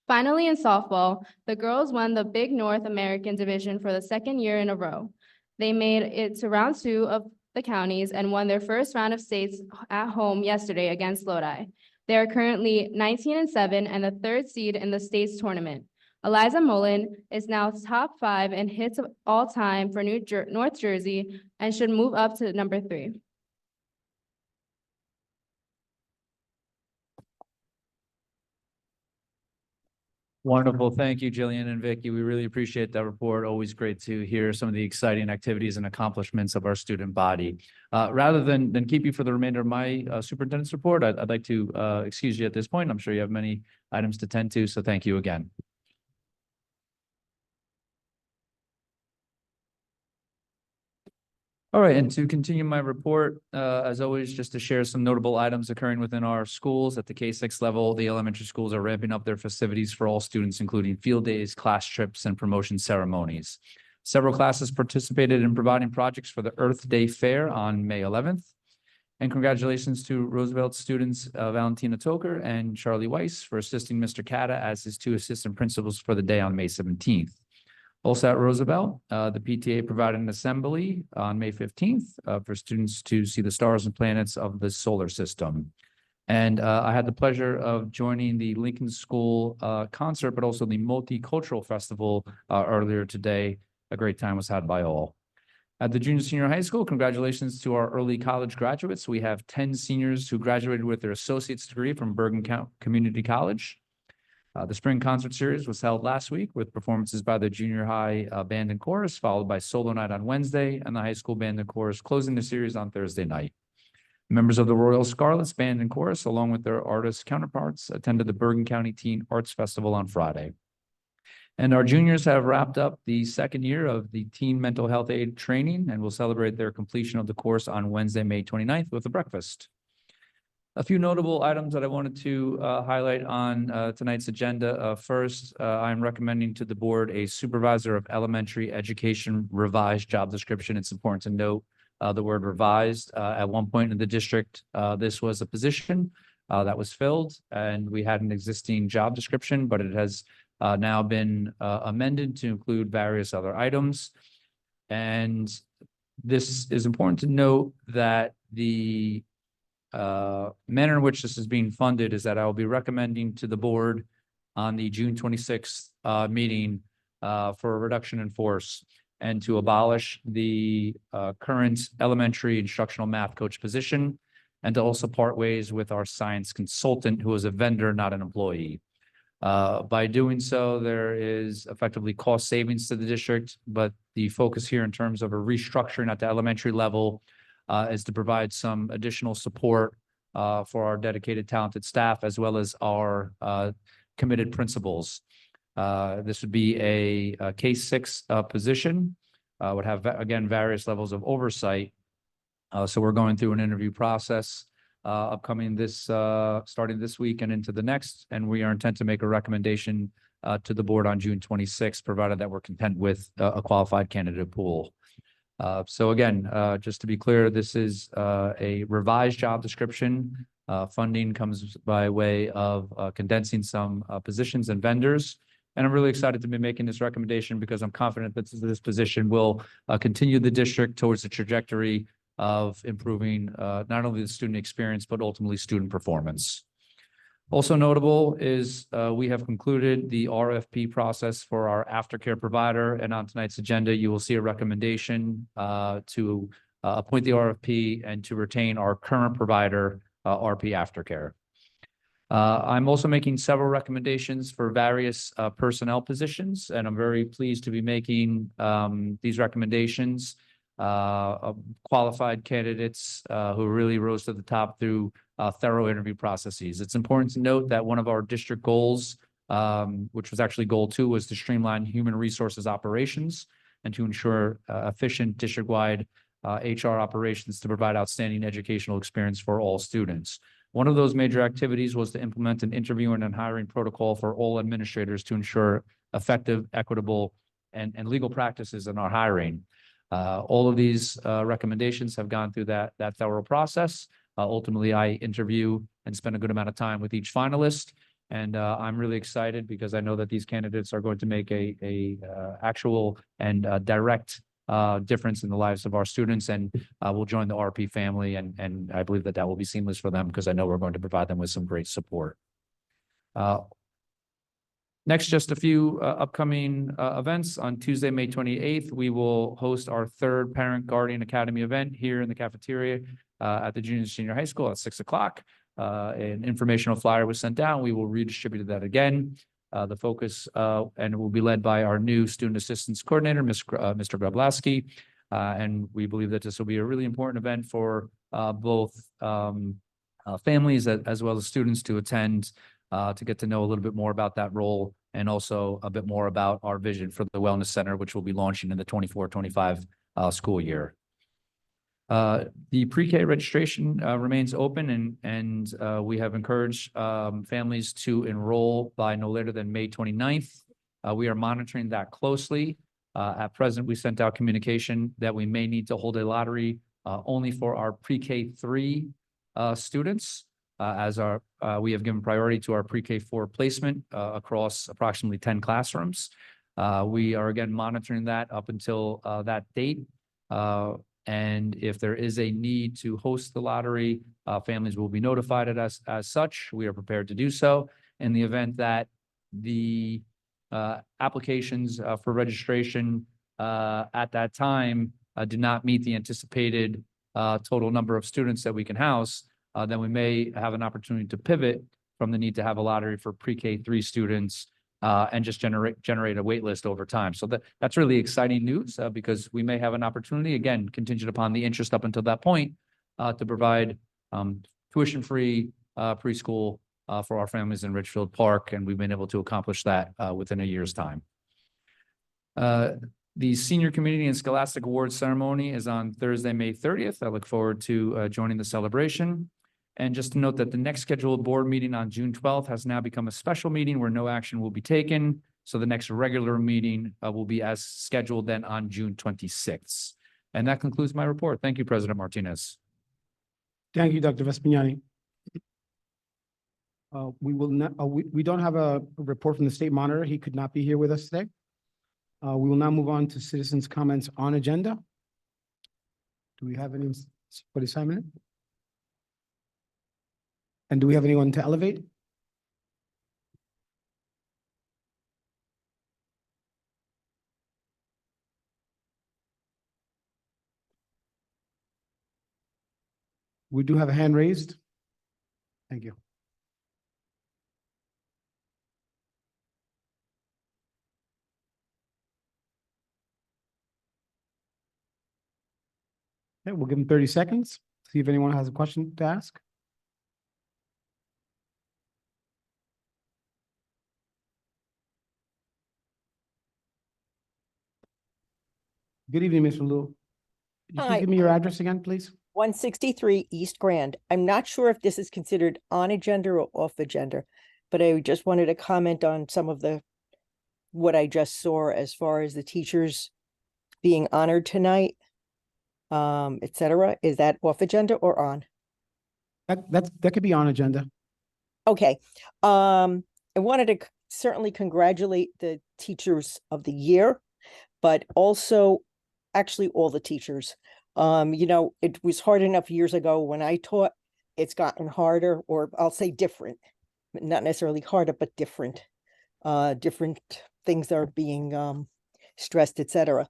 Finally, in softball, the girls won the Big North American Division for the second year in a row. They made it to round 2 of the counties and won their first round of states at home yesterday against Lodi. They are currently 19-7 and the 3rd seed in the states tournament. Eliza Mullen is now top 5 in hits of all time for North Jersey and should move up to number 3. Wonderful. Thank you, Jillian and Vicky. We really appreciate that report. Always great to hear some of the exciting activities and accomplishments of our student body. Rather than keep you for the remainder of my superintendent's report, I'd like to excuse you at this point. I'm sure you have many items to tend to, so thank you again. All right, and to continue my report, as always, just to share some notable items occurring within our schools at the K-6 level. The elementary schools are ramping up their festivities for all students, including field days, class trips, and promotion ceremonies. Several classes participated in providing projects for the Earth Day Fair on May 11th. And congratulations to Roosevelt students Valentina Toker and Charlie Weiss for assisting Mr. Katta as his 2 assistant principals for the day on May 17th. Also at Roosevelt, the PTA provided an assembly on May 15th for students to see the stars and planets of the solar system. And I had the pleasure of joining the Lincoln School concert, but also the Multicultural Festival earlier today. A great time was had by all. At the junior senior high school, congratulations to our early college graduates. We have 10 seniors who graduated with their associate's degree from Bergen Community College. The spring concert series was held last week with performances by the junior high band and chorus, followed by solo night on Wednesday, and the high school band and chorus closing the series on Thursday night. Members of the Royal Scarlets band and chorus, along with their artist counterparts, attended the Bergen County Teen Arts Festival on Friday. And our juniors have wrapped up the second year of the Teen Mental Health Aid training and will celebrate their completion of the course on Wednesday, May 29th with a breakfast. A few notable items that I wanted to highlight on tonight's agenda. First, I'm recommending to the board a supervisor of elementary education revised job description. It's important to note the word revised. At one point in the district, this was a position that was filled, and we had an existing job description, but it has now been amended to include various other items. And this is important to note that the manner in which this is being funded is that I will be recommending to the board on the June 26th meeting for a reduction in force and to abolish the current elementary instructional math coach position and to also part ways with our science consultant, who is a vendor, not an employee. By doing so, there is effectively cost savings to the district, but the focus here in terms of a restructuring at the elementary level is to provide some additional support for our dedicated, talented staff, as well as our committed principals. This would be a K-6 position, would have, again, various levels of oversight. So we're going through an interview process upcoming starting this week and into the next, and we are intent to make a recommendation to the board on June 26th, provided that we're content with a qualified candidate pool. So again, just to be clear, this is a revised job description. Funding comes by way of condensing some positions and vendors. And I'm really excited to be making this recommendation because I'm confident that this position will continue the district towards the trajectory of improving not only the student experience, but ultimately student performance. Also notable is we have concluded the RFP process for our aftercare provider, and on tonight's agenda, you will see a recommendation to appoint the RFP and to retain our current provider, RP Aftercare. I'm also making several recommendations for various personnel positions, and I'm very pleased to be making these recommendations. Qualified candidates who really rose to the top through thorough interview processes. It's important to note that one of our district goals, which was actually goal 2, was to streamline human resources operations and to ensure efficient district-wide HR operations to provide outstanding educational experience for all students. One of those major activities was to implement an interviewing and hiring protocol for all administrators to ensure effective, equitable, and legal practices in our hiring. All of these recommendations have gone through that thorough process. Ultimately, I interview and spend a good amount of time with each finalist. And I'm really excited because I know that these candidates are going to make a actual and direct difference in the lives of our students and will join the RP family. And I believe that will be seamless for them because I know we're going to provide them with some great support. Next, just a few upcoming events. On Tuesday, May 28th, we will host our third Parent Guardian Academy event here in the cafeteria at the junior and senior high school at 6 o'clock. An informational flyer was sent down. We will redistribute that again. The focus and it will be led by our new student assistance coordinator, Mr. Grabowski. And we believe that this will be a really important event for both families as well as students to attend to get to know a little bit more about that role and also a bit more about our vision for the Wellness Center, which will be launching in the 24-25 school year. The pre-K registration remains open and we have encouraged families to enroll by no later than May 29th. We are monitoring that closely. At present, we sent out communication that we may need to hold a lottery only for our pre-K 3 students. We have given priority to our pre-K 4 placement across approximately 10 classrooms. We are again monitoring that up until that date. And if there is a need to host the lottery, families will be notified as such. We are prepared to do so. In the event that the applications for registration at that time do not meet the anticipated total number of students that we can house, then we may have an opportunity to pivot from the need to have a lottery for pre-K 3 students and just generate a wait list over time. So that's really exciting news because we may have an opportunity, again, contingent upon the interest up until that point, to provide tuition-free preschool for our families in Richfield Park, and we've been able to accomplish that within a year's time. The Senior Community and Scholastic Awards ceremony is on Thursday, May 30th. I look forward to joining the celebration. And just to note that the next scheduled board meeting on June 12th has now become a special meeting where no action will be taken. So the next regular meeting will be as scheduled then on June 26th. And that concludes my report. Thank you, President Martinez. Thank you, Dr. Vespignani. We will not, we don't have a report from the state monitor. He could not be here with us today. We will now move on to citizens' comments on agenda. Do we have any for assignment? And do we have anyone to elevate? We do have a hand raised. Thank you. Okay, we'll give him 30 seconds. See if anyone has a question to ask. Good evening, Mr. Liu. Could you Hi. give me your address again, please? 163 East Grand. I'm not sure if this is considered on agenda or off agenda, but I just wanted to comment on some of what I just saw as far as the teachers being honored tonight, et cetera. Is that off agenda or on? That could be on agenda. Okay. I wanted to certainly congratulate the teachers of the year, but also actually all the teachers. It was hard enough years ago when I taught. It's gotten harder, or I'll say different, not necessarily harder, but different. Different things are being stressed, et cetera.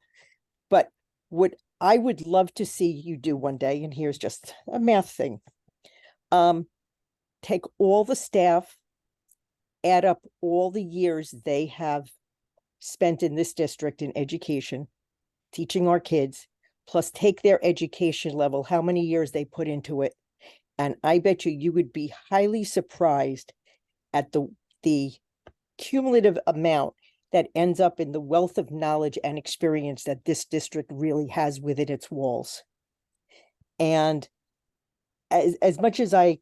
But what I would love to see you do one day, and here's just a math thing. Take all the staff, add up all the years they have spent in this district in education, teaching our kids, plus take their education level, how many years they put into it. And I bet you would be highly surprised at the cumulative amount that ends up in the wealth of knowledge and experience that this district really has within its walls. And as much as I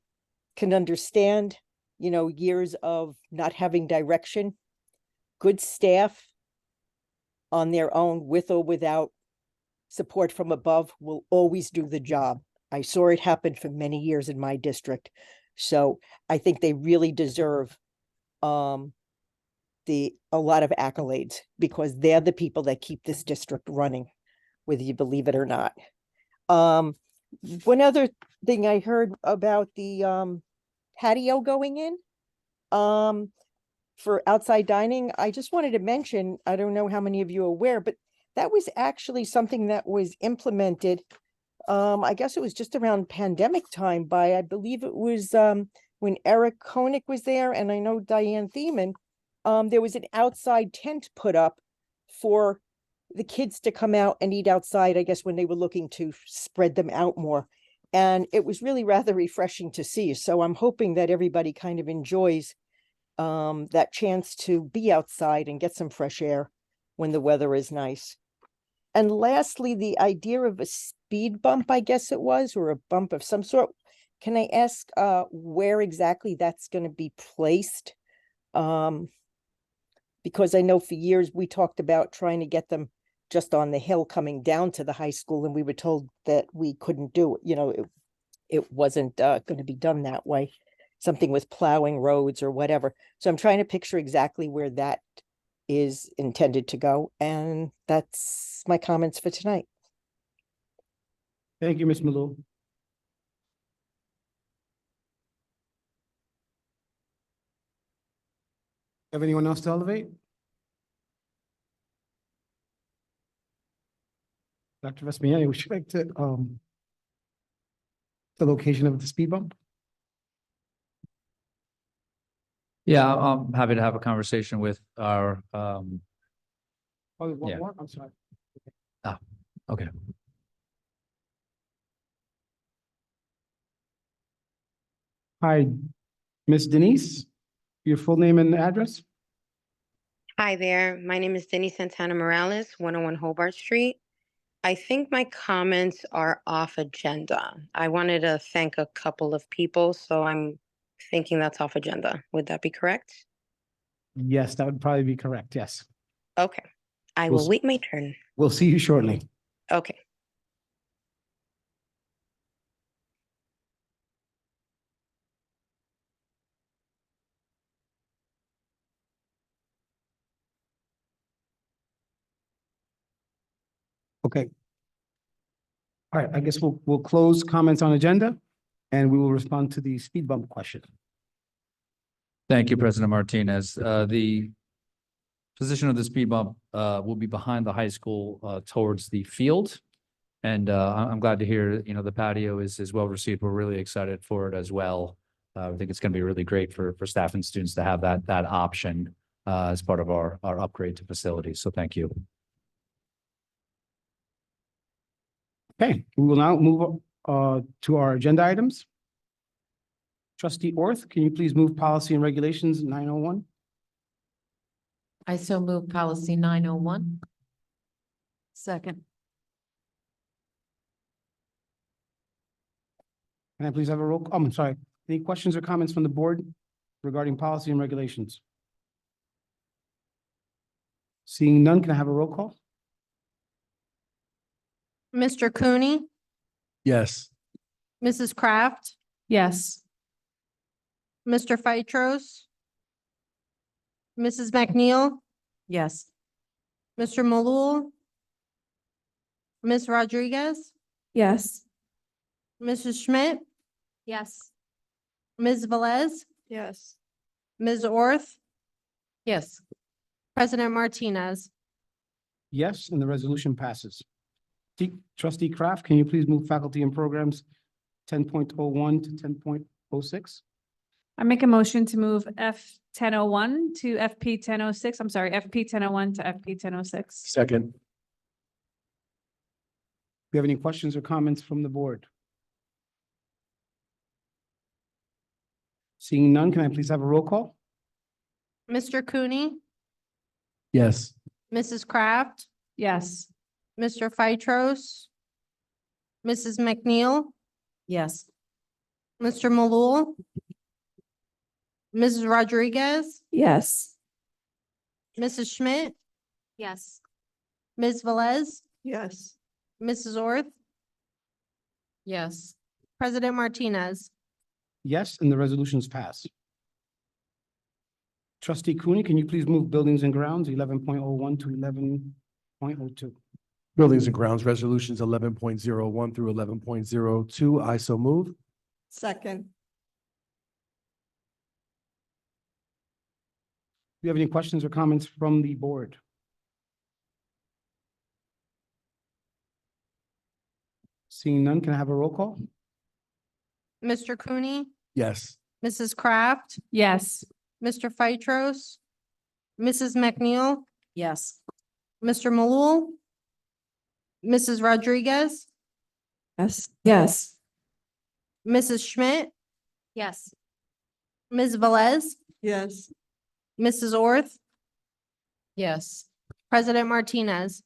can understand, years of not having direction, good staff on their own, with or without support from above will always do the job. I saw it happen for many years in my district. So I think they really deserve a lot of accolades because they're the people that keep this district running, whether you believe it or not. One other thing I heard about the patio going in for outside dining, I just wanted to mention, I don't know how many of you are aware, but that was actually something that was implemented. I guess it was just around pandemic time by, I believe it was when Eric Koenig was there, and I know Diane Thiemann. There was an outside tent put up for the kids to come out and eat outside, I guess, when they were looking to spread them out more. And it was really rather refreshing to see. So I'm hoping that everybody kind of enjoys that chance to be outside and get some fresh air when the weather is nice. And lastly, the idea of a speed bump, I guess it was, or a bump of some sort. Can I ask where exactly that's going to be placed? Because I know for years we talked about trying to get them just on the hill coming down to the high school, and we were told that we couldn't do it. You know, it wasn't going to be done that way. Something with plowing roads or whatever. So I'm trying to picture exactly where that is intended to go. And that's my comments for tonight. Thank you, Ms. Malou. Have anyone else to elevate? Dr. Vespignani, would you like to, the location of the speed bump? Yeah, I'm happy to have a conversation with our, Oh, one Yeah. more? I'm sorry. okay. Hi, Ms. Denise, your full name and address? Hi there. My name is Denise Santana Morales, 101 Hobart Street. I think my comments are off agenda. I wanted to thank a couple of people, so I'm thinking that's off agenda. Would that be correct? Yes, that would probably be correct, yes. Okay. I We'll will s- wait my turn. We'll see you shortly. Okay. Okay. All right, I guess we'll close comments on agenda and we will respond to the speed bump question. Thank you, President Martinez. The position of the speed bump will be behind the high school towards the field. And I'm glad to hear, you know, the patio is well received. We're really excited for it as well. I think it's going to be really great for staff and students to have that option as part of our upgrade to facilities. So thank you. Okay, we will now move to our agenda items. Trustee Orth, can you please move policy and regulations 901? I so move policy 901. Second. Can I please have a roll? I'm sorry. Any questions or comments from the board regarding policy and regulations? Seeing none, can I have a roll call? Mr. Cooney, Yes. Mrs. Kraft, Yes. Mr. Phytros, Mrs. McNeil, Yes. Mr. Malul, Ms. Rodriguez, Yes. Mrs. Schmidt, Yes. Ms. Velez, Yes. Ms. Orth, Yes. President Martinez. Yes, and the resolution passes. Trustee Kraft, can you please move faculty and programs 10.01 to 10.06? I make a motion to move F 1001 to FP 1006. I'm sorry, FP 1001 to FP 1006. Second. Do you have any questions or comments from the board? Seeing none, can I please have a roll call? Mr. Cooney, Yes. Mrs. Kraft, Yes. Mr. Phytros, Mrs. McNeil, Yes. Mr. Malul, Mrs. Rodriguez, Yes. Mrs. Schmidt, Yes. Ms. Velez, Yes. Mrs. Orth, Yes. President Martinez. Yes, and the resolutions pass. Trustee Cooney, can you please move buildings and grounds 11.01 to 11.02? Buildings and Grounds Resolutions 11.01 through 11.02. I so move. Second. Do you have any questions or comments from the board? Seeing none, can I have a roll call? Mr. Cooney, Yes. Mrs. Kraft, Yes. Mr. Phytros, Mrs. McNeil, Yes. Mr. Malul, Mrs. Rodriguez, Yes. Yes. Mrs. Schmidt, Yes. Ms. Velez, Yes. Mrs. Orth, Yes. President Martinez.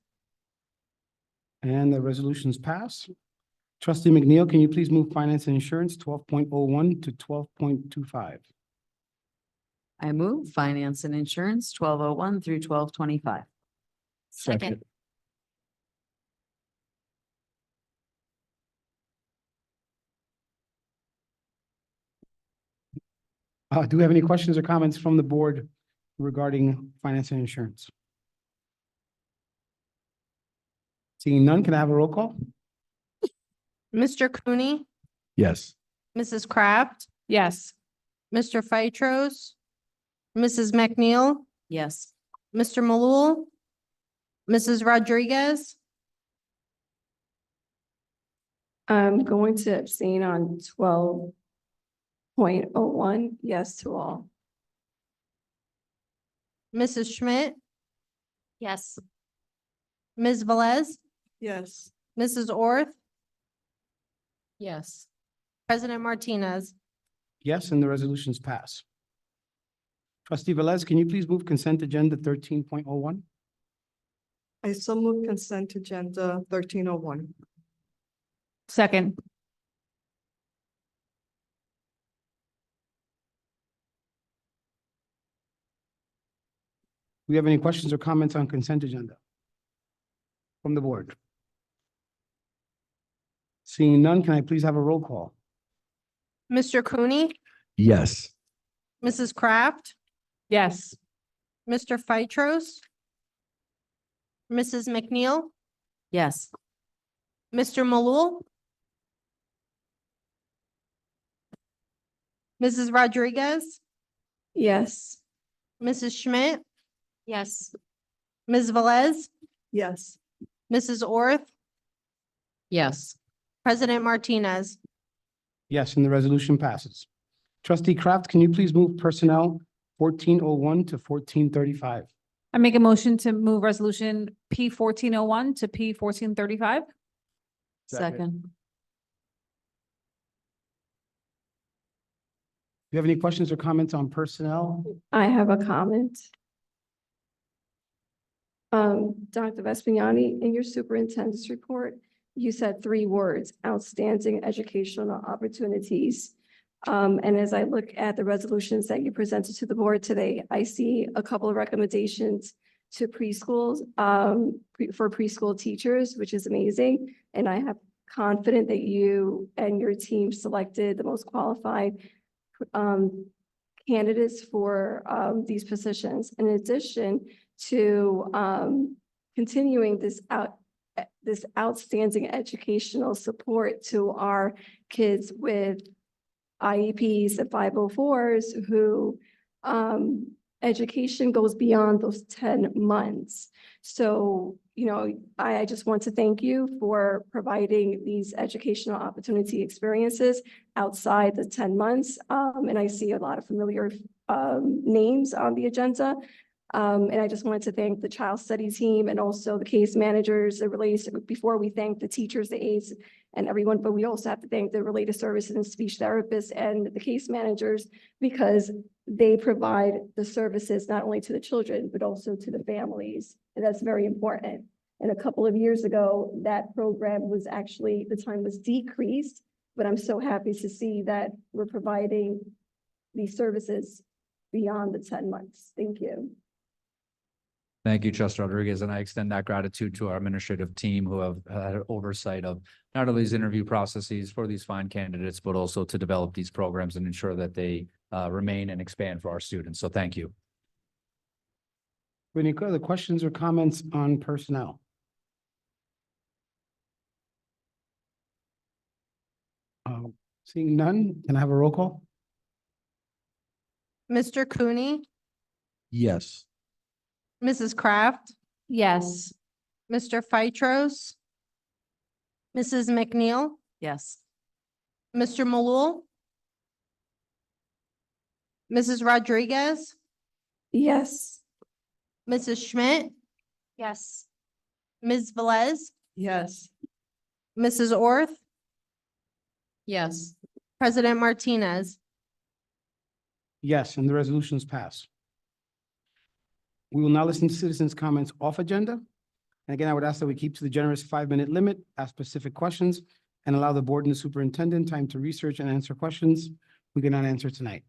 And the resolutions pass. Trustee McNeil, can you please move finance and insurance 12.01 to 12.25? I move finance and insurance 1201 through 1225. Second. Do we have any questions or comments from the board regarding finance and insurance? Seeing none, can I have a roll call? Mr. Cooney, Yes. Mrs. Kraft, Yes. Mr. Phytros, Mrs. McNeil, Yes. Mr. Malul, Mrs. Rodriguez, I'm going to abstain on 12.01. Yes to all. Mrs. Schmidt, Yes. Ms. Velez, Yes. Mrs. Orth, Yes. President Martinez. Yes, and the resolutions pass. Trustee Velez, can you please move consent agenda 13.01? I so move consent agenda 1301. Second. Do we have any questions or comments on consent agenda from the board? Seeing none, can I please have a roll call? Mr. Cooney, Yes. Mrs. Kraft, Yes. Mr. Phytros, Mrs. McNeil, Yes. Mr. Malul, Mrs. Rodriguez, Yes. Mrs. Schmidt, Yes. Ms. Velez, Yes. Mrs. Orth, Yes. President Martinez. Yes, and the resolution passes. Trustee Kraft, can you please move personnel 1401 to 1435? I make a motion to move resolution P 1401 to P 1435. Second. Do you have any questions or comments on personnel? I have a comment. Dr. Vespignani, in your superintendent's report, you said 3 words, outstanding educational opportunities. And as I look at the resolutions that you presented to the board today, I see a couple of recommendations to preschools, for preschool teachers, which is amazing. And I have confident that you and your team selected the most qualified candidates for these positions. In addition to continuing this outstanding educational support to our kids with IEPs and 504s who education goes beyond those 10 months. So, I just want to thank you for providing these educational opportunity experiences outside the 10 months. And I see a lot of familiar names on the agenda. And I just wanted to thank the child study team and also the case managers, the related, before we thank the teachers, the aides and everyone, but we also have to thank the related services and speech therapists and the case managers because they provide the services not only to the children, but also to the families. And that's very important. And a couple of years ago, that program was actually, the time was decreased, but I'm so happy to see that we're providing these services beyond the 10 months. Thank you. Thank you, Trustee Rodriguez, and I extend that gratitude to our administrative team who have had oversight of not only these interview processes for these fine candidates, but also to develop these programs and ensure that they remain and expand for our students. So thank you. Any other questions or comments on personnel? Seeing none, can I have a roll call? Mr. Cooney, Yes. Mrs. Kraft, Yes. Mr. Phytros, Mrs. McNeil, Yes. Mr. Malul, Mrs. Rodriguez, Yes. Mrs. Schmidt, Yes. Ms. Velez, Yes. Mrs. Orth, Yes. President Martinez. Yes, and the resolutions pass. We will now listen to citizens' comments off agenda. And again, I would ask that we keep to the generous 5-minute limit, ask specific questions, and allow the board and the superintendent time to research and answer questions we cannot answer tonight.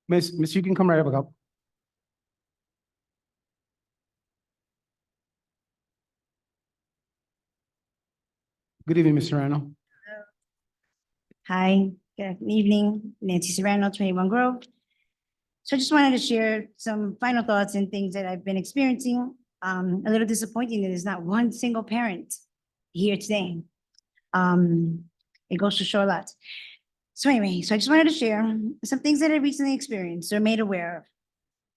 Miss, you can come right up. Good evening, Ms. Serrano. Hi, good evening, Nancy Serrano, 21 Grove. So I just wanted to share some final thoughts and things that I've been experiencing. A little disappointing that there's not one single parent here today. It goes to show a lot. So anyway, so I just wanted to share some things that I recently experienced or made aware of.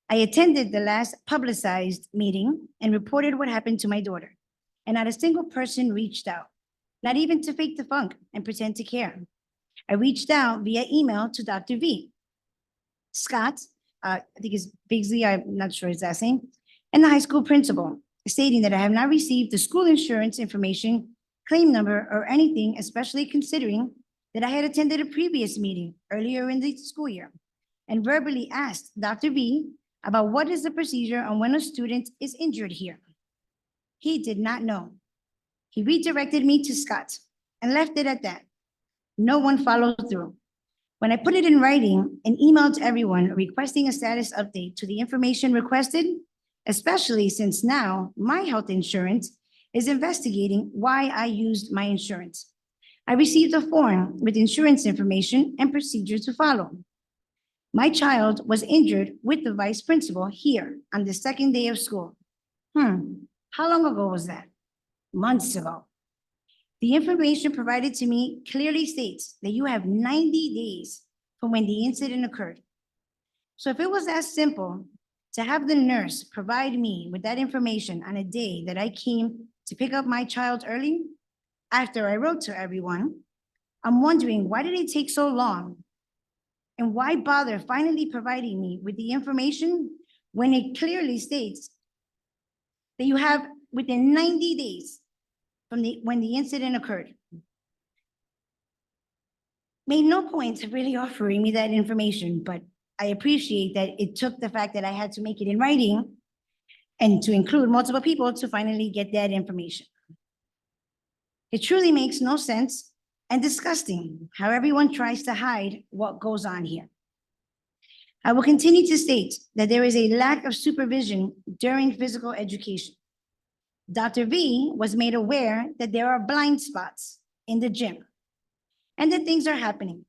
I attended the last publicized meeting and reported what happened to my daughter. And not a single person reached out, not even to fake the funk and pretend to care. I reached out via email to Dr. V. Scott, I think it's Bigsley, I'm not sure his last name, and the high school principal, stating that I have not received the school insurance information, claim number, or anything, especially considering that I had attended a previous meeting earlier in the school year and verbally asked Dr. V about what is the procedure on when a student is injured here. He did not know. He redirected me to Scott and left it at that. No one followed through. When I put it in writing and emailed everyone requesting a status update to the information requested, especially since now my health insurance is investigating why I used my insurance. I received a form with insurance information and procedure to follow. My child was injured with the vice principal here on the second day of school. How long ago was that? Months ago. The information provided to me clearly states that you have 90 days from when the incident occurred. So if it was that simple to have the nurse provide me with that information on a day that I came to pick up my child early, after I wrote to everyone, I'm wondering, why did it take so long? And why bother finally providing me with the information when it clearly states that you have within 90 days from when the incident occurred? Made no point of really offering me that information, but I appreciate that it took the fact that I had to make it in writing and to include multiple people to finally get that information. It truly makes no sense and disgusting how everyone tries to hide what goes on here. I will continue to state that there is a lack of supervision during physical education. Dr. V was made aware that there are blind spots in the gym and that things are happening.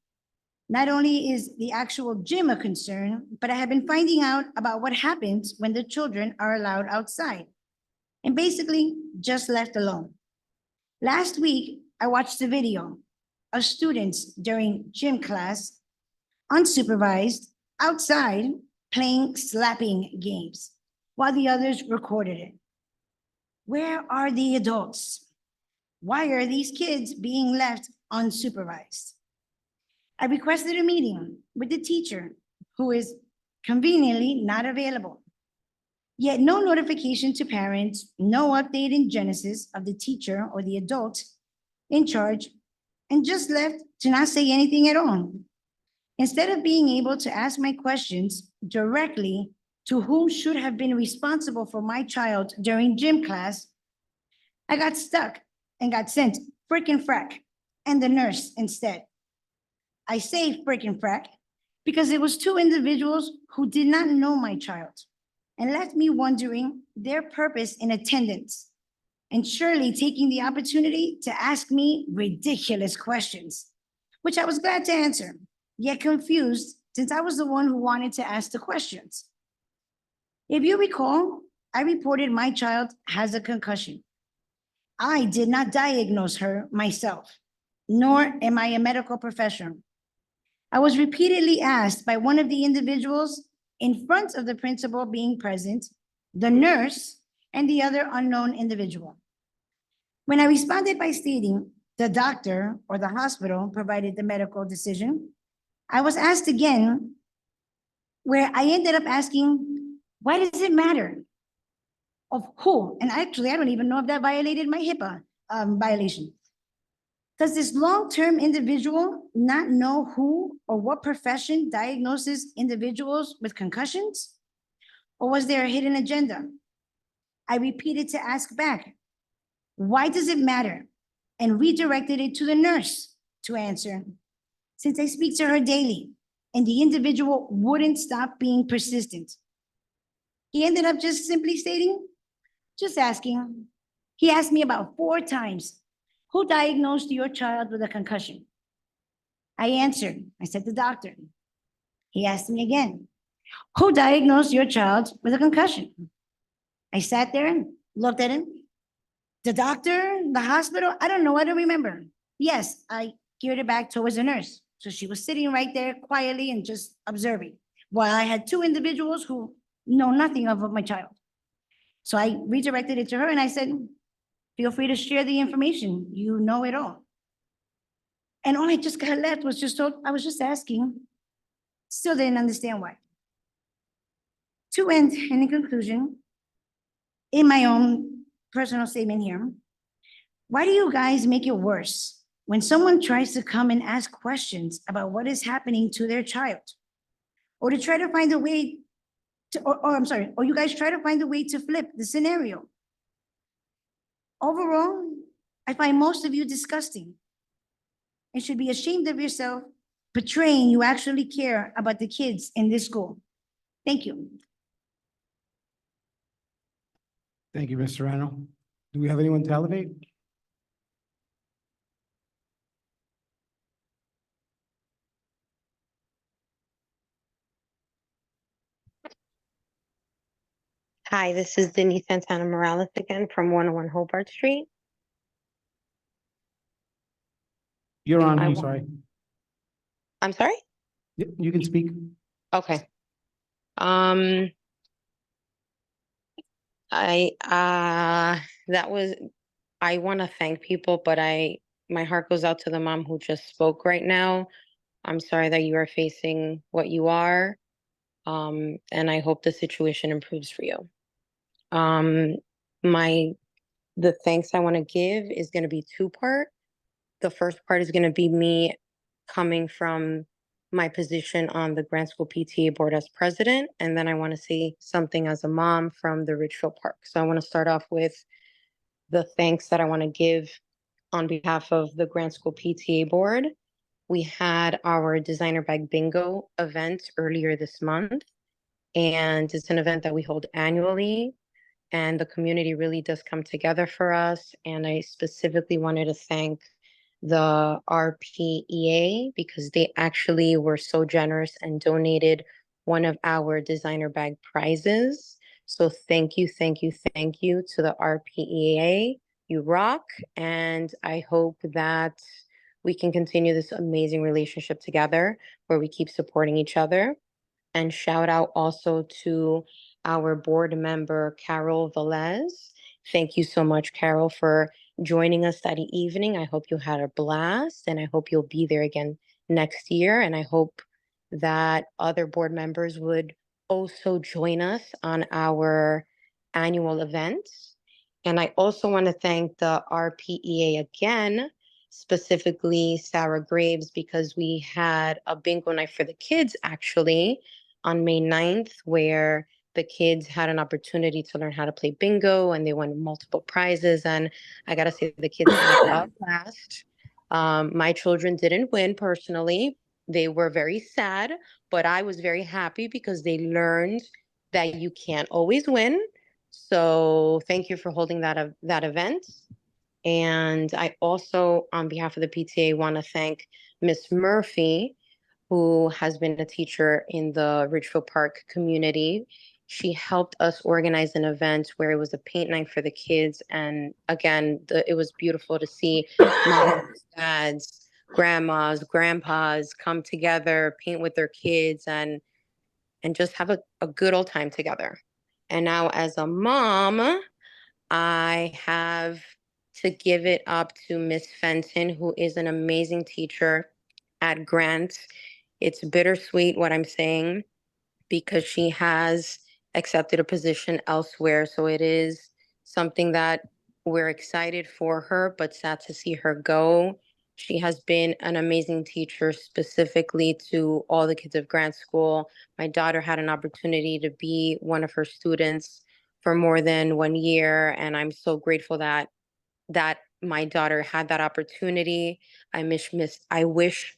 Not only is the actual gym a concern, but I have been finding out about what happens when the children are allowed outside and basically just left alone. Last week, I watched a video of students during gym class, unsupervised, outside, playing slapping games, while the others recorded it. Where are the adults? Why are these kids being left unsupervised? I requested a meeting with the teacher, who is conveniently not available. Yet no notification to parents, no update in Genesis of the teacher or the adult in charge and just left to not say anything at all. Instead of being able to ask my questions directly to whom should have been responsible for my child during gym class, I got stuck and got sent frickin' frack and the nurse instead. I say frickin' frack because it was two individuals who did not know my child and left me wondering their purpose in attendance and surely taking the opportunity to ask me ridiculous questions, which I was glad to answer, yet confused since I was the one who wanted to ask the questions. If you recall, I reported my child has a concussion. I did not diagnose her myself, nor am I a medical professional. I was repeatedly asked by one of the individuals in front of the principal being present, the nurse, and the other unknown individual. When I responded by stating the doctor or the hospital provided the medical decision, I was asked again, where I ended up asking, why does it matter? Of who? And actually, I don't even know if that violated my HIPAA violation. Does this long-term individual not know who or what profession diagnoses individuals with concussions? Or was there a hidden agenda? I repeated to ask back, why does it matter? And redirected it to the nurse to answer, since I speak to her daily, and the individual wouldn't stop being persistent. He ended up just simply stating, just asking. He asked me about 4 times, who diagnosed your child with a concussion? I answered, I said the doctor. He asked me again, who diagnosed your child with a concussion? I sat there and looked at him. The doctor, the hospital, I don't know, I don't remember. Yes, I geared it back towards the nurse. So she was sitting right there quietly and just observing, while I had 2 individuals who know nothing of my child. So I redirected it to her and I said, feel free to share the information. You know it all. And all I just got left was just told, I was just asking. Still didn't understand why. To end, and in conclusion, in my own personal statement here, why do you guys make it worse when someone tries to come and ask questions about what is happening to their child? Or to try to find a way to, or you guys try to find a way to flip the scenario. Overall, I find most of you disgusting and should be ashamed of yourself portraying you actually care about the kids in this school. Thank you. Thank you, Ms. Serrano. Do we have anyone to elevate? Hi, this is Denise Santana Morales again from 101 Hobart Street. You're on, I I'm wa- sorry. I'm sorry? Yep, you can speak. Okay. I, I want to thank people, but my heart goes out to the mom who just spoke right now. I'm sorry that you are facing what you are. And I hope the situation improves for you. The thanks I want to give is going to be 2-part. The first part is going to be me coming from my position on the Grant School PTA board as president. And then I want to say something as a mom from the Ridgefield Park. So I want to start off with the thanks that I want to give on behalf of the Grant School PTA board. We had our designer bag bingo event earlier this month. And it's an event that we hold annually. And the community really does come together for us. And I specifically wanted to thank the RPEA because they actually were so generous and donated one of our designer bag prizes. So thank you, thank you, thank you to the RPEA. You rock. And I hope that we can continue this amazing relationship together where we keep supporting each other. And shout out also to our board member, Carol Velez. Thank you so much, Carol, for joining us that evening. I hope you had a blast and I hope you'll be there again next year. And I hope that other board members would also join us on our annual events. And I also want to thank the RPEA again, specifically Sarah Graves, because we had a bingo night for the kids actually on May 9th, where the kids had an opportunity to learn how to play bingo and they won multiple prizes. And I gotta say, the kids had a blast. My children didn't win personally. They were very sad, but I was very happy because they learned that you can't always win. So thank you for holding that event. And I also, on behalf of the PTA, want to thank Miss Murphy, who has been a teacher in the Ridgefield Park community. She helped us organize an event where it was a paint night for the kids. And again, it was beautiful to see moms, dads, grandmas, grandpas come together, paint with their kids, and just have a good old time together. And now as a mom, I have to give it up to Miss Fenton, who is an amazing teacher at Grant. It's bittersweet what I'm saying because she has accepted a position elsewhere. So it is something that we're excited for her, but sad to see her go. She has been an amazing teacher specifically to all the kids of Grant School. My daughter had an opportunity to be one of her students for more than 1 year, and I'm so grateful that my daughter had that opportunity. I wish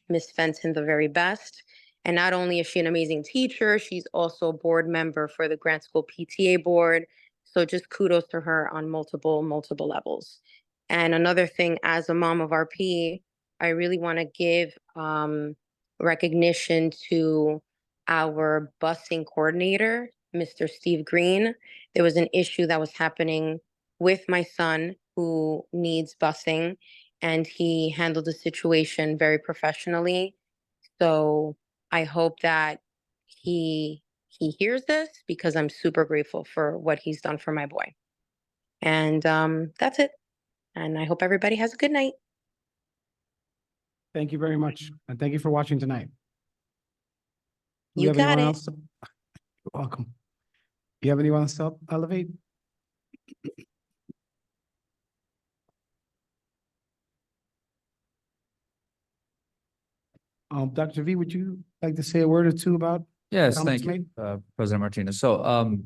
Miss Fenton the very best. And not only is she an amazing teacher, she's also a board member for the Grant School PTA board. So just kudos to her on multiple levels. And another thing, as a mom of RP, I really want to give recognition to our busing coordinator, Mr. Steve Green. There was an issue that was happening with my son who needs busing, and he handled the situation very professionally. So I hope that he hears this because I'm super grateful for what he's done for my boy. And that's it. And I hope everybody has a good night. Thank you very much. And thank you for watching tonight. Do we You have got anyone it. else? You're welcome. You have anyone else to elevate? Dr. V, would you like to say a word or two about? Yes, comments thank you, made? President Martinez. So,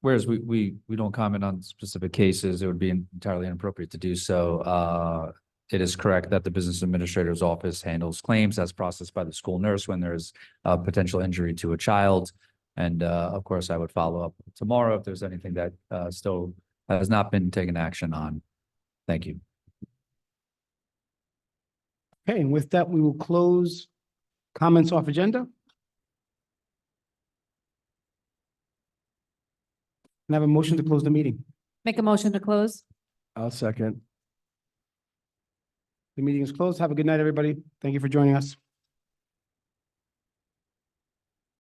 whereas we don't comment on specific cases, it would be entirely inappropriate to do so. It is correct that the business administrator's office handles claims as processed by the school nurse when there's a potential injury to a child. And, of course, I would follow up tomorrow if there's anything that, still has not been taken action on. Thank you. Okay, and with that, we will close comments off agenda. And have a motion to close the meeting. Make a motion to close. I'll second. The meeting is closed. Have a good night, everybody. Thank you for joining us.